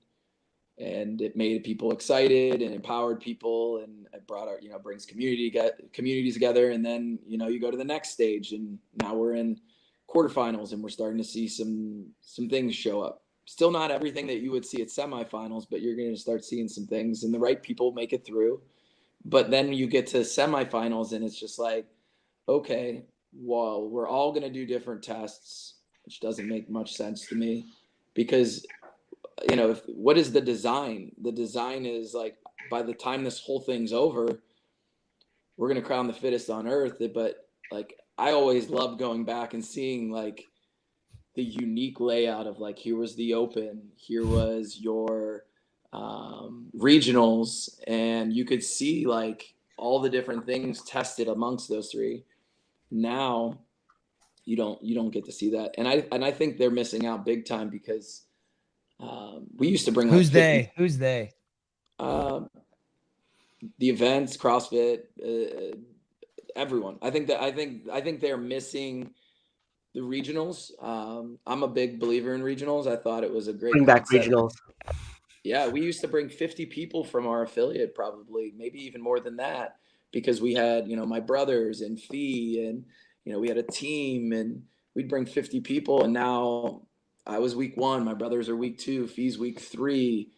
And it made people excited and empowered people, and it brought brings communities together. And then, you go to the next stage, and now we're in quarterfinals, and we're starting to see some things show up. Still not everything that you would see at semifinals, but you're going to start seeing some things, and the right people make it through. But then you get to semifinals, and it's just okay, well, we're all going to do different tests, which doesn't make much sense to me, because, what is the design? The design is by the time this whole thing's over, we're going to crown the fittest on earth. But I always loved going back and seeing the unique layout of here was the Open, here was your regionals, and you could see all the different things tested amongst those three. Now you don't get to see that, and I think they're missing out big time, because we used to bring who's they the events, CrossFit, everyone. I think they're missing the regionals. I'm a big believer in regionals. I thought it was a great bring back regionals. Yeah, we used to bring 50 people from our affiliate, probably, maybe even more than that, because we had, my brothers and Fee, and, we had a team, and we'd bring 50 people. And now I was week 1, my brothers are week 2, Fee's week 3.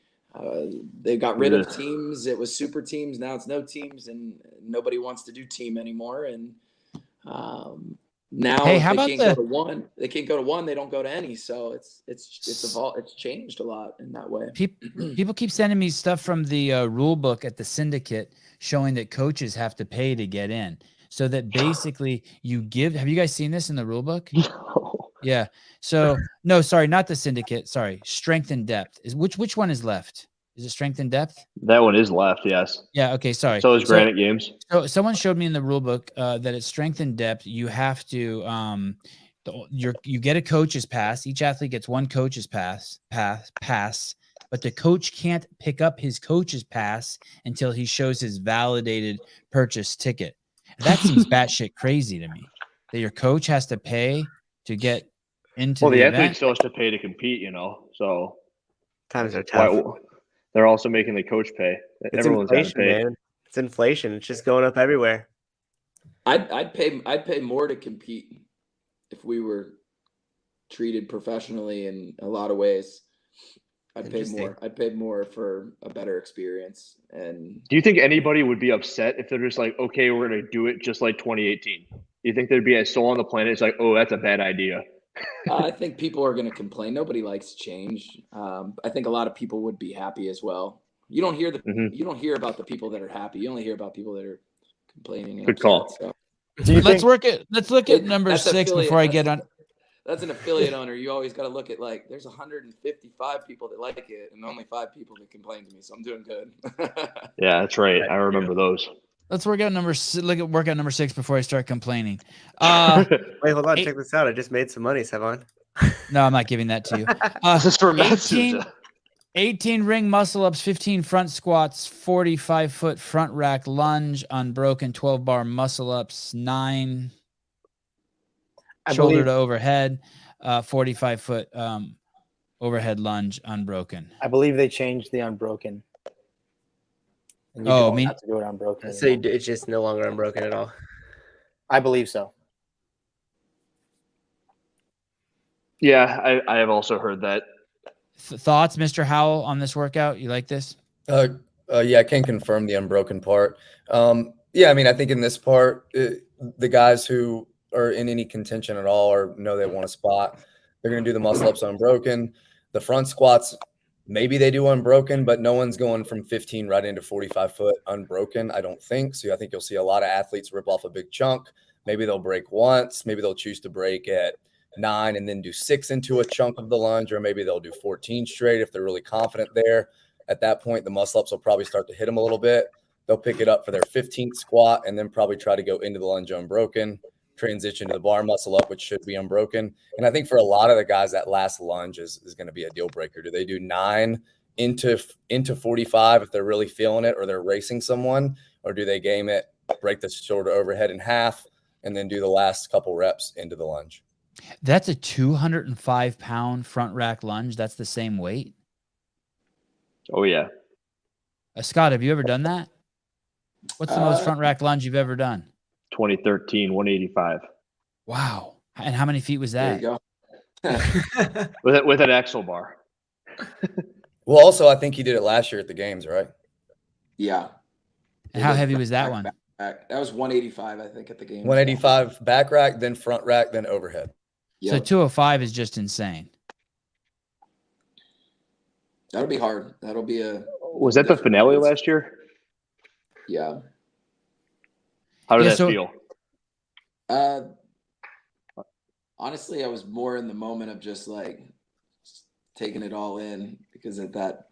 They got rid of teams. It was super teams. Now it's no teams, and nobody wants to do team anymore. And now if they can't go to one, they can't go to one. They don't go to any. So it's evolved. It's changed a lot in that way. People keep sending me stuff from the rule book at the syndicate showing that coaches have to pay to get in. So that basically you give. Have you guys seen this in the rule book? No. Yeah. So no, sorry, not the syndicate. Sorry, strength and depth. Which one is left? Is it strength and depth? That one is left. Yes. Yeah. Okay. Sorry. So is Granite Games. So someone showed me in the rule book that it's strength and depth. You have to you get a coach's pass. Each athlete gets one coach's pass, but the coach can't pick up his coach's pass until he shows his validated purchase ticket. That seems batshit crazy to me. That your coach has to pay to get into the athlete event. still has to pay to compete, you know. So times are tough. They're also making the coach pay. Everyone's got to pay. Man. It's inflation. It's just going up everywhere. I'd pay more to compete if we were treated professionally in a lot of ways. I'd pay more. I'd pay more for a better experience. And do you think anybody would be upset if they're just like, okay, we're going to do it just like 2018? Do you think there'd be a soul on the planet? It's like, oh, that's a bad idea. I think people are going to complain. Nobody likes change. I think a lot of people would be happy as well. You don't hear you don't hear about the people that are happy. You only hear about people that are complaining. And good call. So. Let's look at number 6 before I get on. That's an affiliate owner. You always got to look at like there's 155 people that like it and only 5 people that complain to me. So I'm doing good. Yeah, that's right. I remember those. Let's work out number 6 before I start complaining. Wait, hold on. Check this out. I just made some money, Sevon. No, I'm not giving that to you. This is for 18 ring muscle ups, 15 front squats, 45-foot front rack lunge, unbroken 12 bar muscle ups, 9 shoulder to overhead, 45-foot overhead lunge, unbroken. I believe they changed the unbroken. And you don't have to do it unbroken. So it's just no longer unbroken at all. I believe so. Yeah, I have also heard that. Thoughts, Mr. Howell, on this workout? You like this? Yeah, I can confirm the unbroken part. Yeah, I mean, I think in this part, the guys who are in any contention at all or know they want a spot, they're going to do the muscle ups unbroken. The front squats, maybe they do unbroken, but no one's going from 15 right into 45-foot unbroken, I don't think. So I think you'll see a lot of athletes rip off a big chunk. Maybe they'll break once. Maybe they'll choose to break at 9 and then do 6 into a chunk of the lunge, or maybe they'll do 14 straight if they're really confident there. At that point, the muscle ups will probably start to hit them a little bit. They'll pick it up for their 15th squat and then probably try to go into the lunge unbroken, transition to the bar muscle up, which should be unbroken. And I think for a lot of the guys, that last lunge is going to be a deal breaker. Do they do 9 into 45 if they're really feeling it or they're racing someone, or do they game it, break the shoulder overhead in half, and then do the last couple reps into the lunge? That's a 205-pound front rack lunge. That's the same weight. Oh, yeah. Scott, have you ever done that? What's the most front rack lunge you've ever done? 2013, 185. Wow. And how many feet was that? There you go. with an axle bar. Well, also, I think he did it last year at the games, right? Yeah. And how heavy was that one? That was 185, I think, at the games. 185 back rack, then front rack, then overhead. Yep. So 205 is just insane. That'll be hard. That'll be a. Was that the finale last year? Yeah. How did that feel? Honestly, I was more in the moment of just like taking it all in, because at that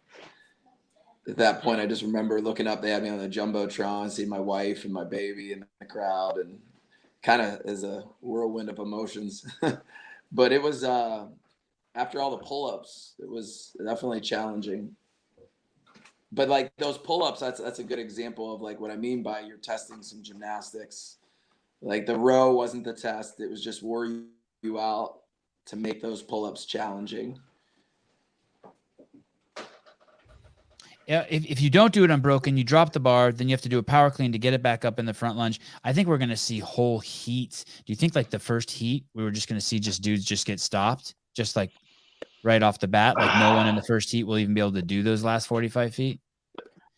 point, I just remember looking up. They had me on the jumbotron, seeing my wife and my baby in the crowd, and kind of as a whirlwind of emotions. But it was after all the pull-ups, it was definitely challenging. But like those pull-ups, that's a good example of like what I mean by you're testing some gymnastics. Like the row wasn't the test; it was just wore you out to make those pull-ups challenging. Yeah, if you don't do it unbroken, you drop the bar, then you have to do a power clean to get it back up in the front lunge. I think we're going to see whole heats. Do you think like the first heat, we were just going to see just dudes just get stopped? Just like right off the bat? Like no one in the first heat will even be able to do those last 45 feet?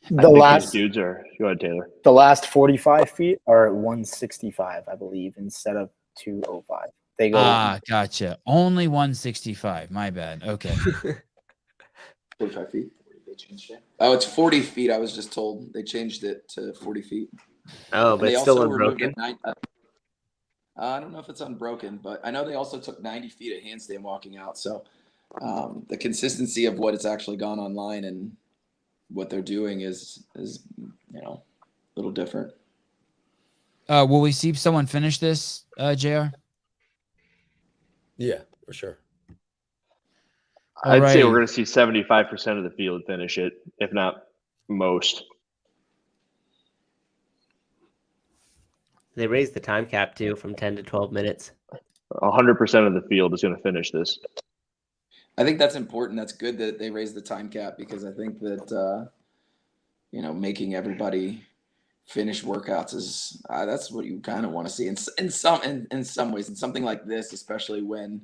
The last dudes are. Go ahead, Taylor. The last 45 feet are at 165, I believe, instead of 205. They go. Gotcha. Only 165. My bad. Okay. 45 feet. They changed it. Oh, it's 40 feet. I was just told they changed it to 40 feet. Oh, but they it's still also removed unbroken. I don't know if it's unbroken, but I know they also took 90 feet of handstand walking out. So the consistency of what it's actually gone online and what they're doing is a little different. Will we see someone finish this, JR? Yeah, for sure. I'd say we're going to see 75% of the field finish it, if not most. They raised the time cap too from 10 to 12 minutes. 100% of the field is going to finish this. I think that's important. That's good that they raised the time cap, because I think that making everybody finish workouts is that's what you kind of want to see in some ways. In something like this, especially when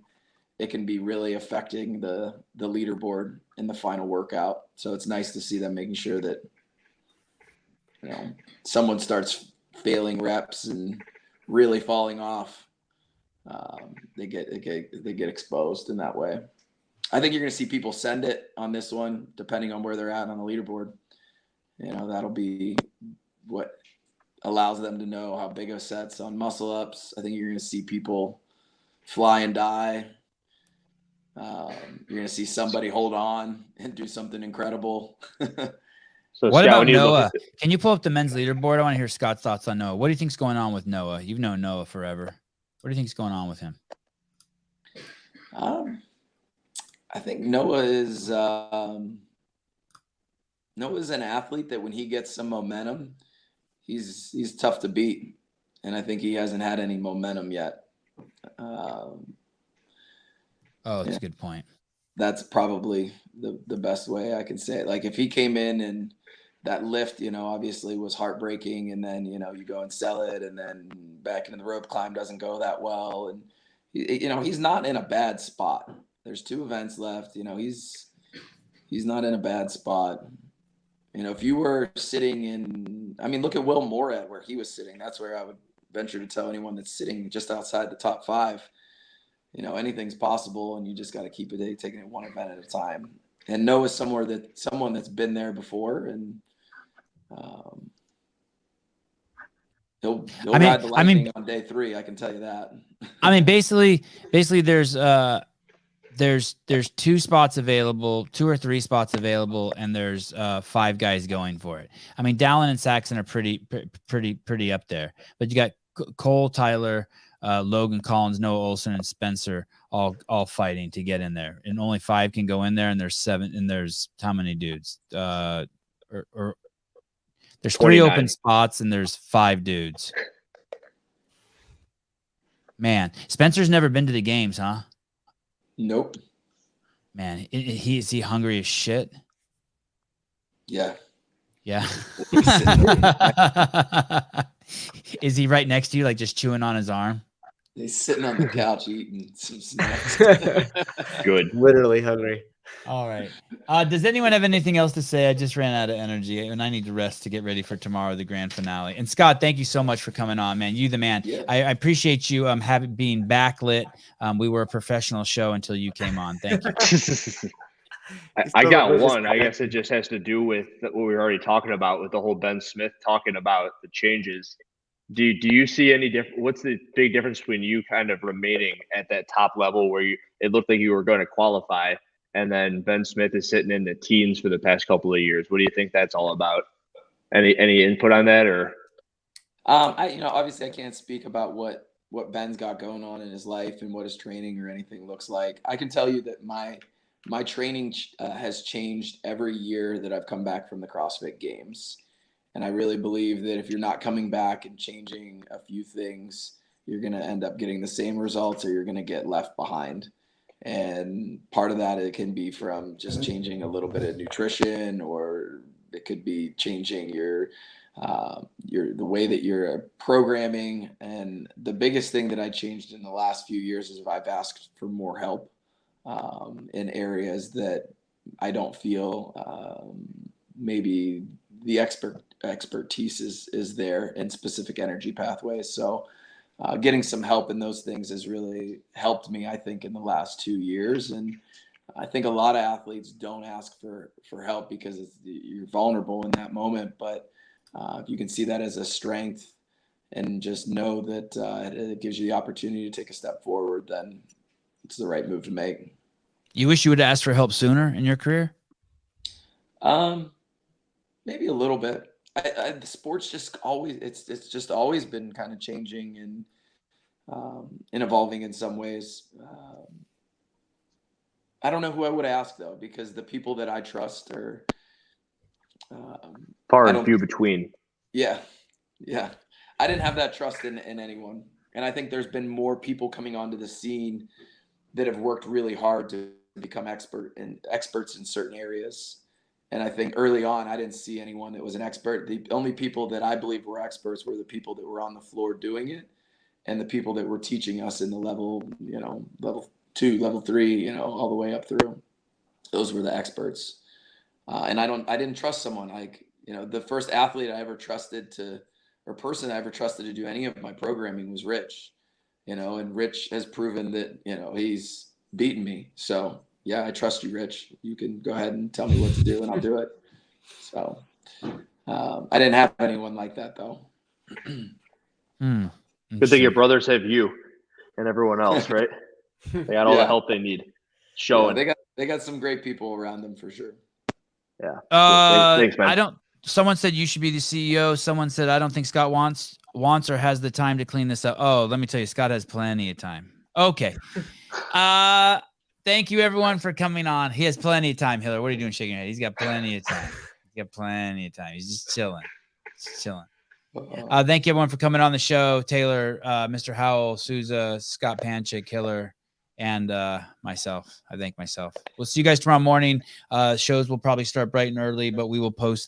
it can be really affecting the leaderboard in the final workout. So it's nice to see them making sure that someone starts failing reps and really falling off. They get exposed in that way. I think you're going to see people send it on this one, depending on where they're at on the leaderboard. That'll be what allows them to know how big of sets on muscle ups. I think you're going to see people fly and die. You're going to see somebody hold on and do something incredible. So what Scott, about Noah? Can you pull up the men's leaderboard? I want to hear Scott's thoughts on Noah. What do you think's going on with Noah? You've known Noah forever. What do you think's going on with him? I think Noah is Noah's an athlete that when he gets some momentum, he's tough to beat, and I think he hasn't had any momentum yet. That's a good point. That's probably the best way I can say it. Like if he came in and that lift, obviously was heartbreaking, and then you go and sell it, and then back into the rope climb doesn't go that well, and he's not in a bad spot. There's 2 events left. He's not in a bad spot. If you were sitting in, look at Will Moorhead where he was sitting. That's where I would venture to tell anyone that's sitting just outside the top 5. Anything's possible, and you just got to keep it, taking it one event at a time. And Noah's someone that's been there before, and he'll ride the lightning on day 3. I can tell you that. Basically, there's 2 spots available, 2 or 3 spots available, and there's 5 guys going for it. Dallin and Saxon are pretty up there, but you got Cole, Tyler, Logan Collins, Noah Olson, and Spencer all fighting to get in there, and only 5 can go in there, and there's 7, and there's how many dudes? There's 3 open spots, and there's 5 dudes. Man, Spencer's never been to the games, huh? Nope. Man, is he hungry as shit? Yeah. Yeah. Is he right next to you, like just chewing on his arm? He's sitting on the couch eating some snacks. Good. Literally hungry. All right. Does anyone have anything else to say? I just ran out of energy, and I need to rest to get ready for tomorrow, the grand finale. And Scott, thank you so much for coming on, man. You the man. Yeah. I appreciate you being backlit. We were a professional show until you came on. Thank you. I got one. I guess it just has to do with what we were already talking about with the whole Ben Smith talking about the changes. Do you see any different? What's the big difference between you kind of remaining at that top level where it looked like you were going to qualify, and then Ben Smith is sitting in the teens for the past couple of years? What do you think that's all about? Any input on that, or? Obviously I can't speak about what Ben's got going on in his life and what his training or anything looks like. I can tell you that my training has changed every year that I've come back from the CrossFit Games. And I really believe that if you're not coming back and changing a few things, you're going to end up getting the same results, or you're going to get left behind. And part of that, it can be from just changing a little bit of nutrition, or it could be changing your the way that you're programming. And the biggest thing that I changed in the last few years is I've asked for more help. in areas that I don't feel maybe the expertise is there in specific energy pathways. So getting some help in those things has really helped me, I think, in the last 2 years. And I think a lot of athletes don't ask for help because you're vulnerable in that moment. But if you can see that as a strength and just know that it gives you the opportunity to take a step forward, then it's the right move to make. You wish you would have asked for help sooner in your career? Maybe a little bit. The sport's just always it's just always been kind of changing and evolving in some ways. I don't know who I would ask though, because the people that I trust are far and few between. Yeah. I didn't have that trust in anyone, and I think there's been more people coming onto the scene that have worked really hard to become experts in certain areas. And I think early on, I didn't see anyone that was an expert. The only people that I believe were experts were the people that were on the floor doing it, and the people that were teaching us in the level 2, level 3, all the way up through. Those were the experts. And I didn't trust someone like, the first athlete I ever trusted person I ever trusted to do any of my programming was Rich, and Rich has proven that, he's beaten me. So yeah, I trust you, Rich. You can go ahead and tell me what to do and I'll do it. So I didn't have anyone like that though. Good thing your brothers have you and everyone else, right? They got all the help they need. Showing. Yeah, they got some great people around them for sure. Yeah. Thanks, man. Someone said you should be the CEO. Someone said, I don't think Scott wants or has the time to clean this up. Oh, let me tell you, Scott has plenty of time. Okay. Thank you everyone for coming on. He has plenty of time. Hiller, what are you doing shaking your head? He's got plenty of time. He's just chilling. Thank you everyone for coming on the show. Taylor, Mr. Howell, Souza, Scott Panchik, Hiller, and myself. I thank myself. We'll see you guys tomorrow morning. Shows will probably start bright and early, but we will post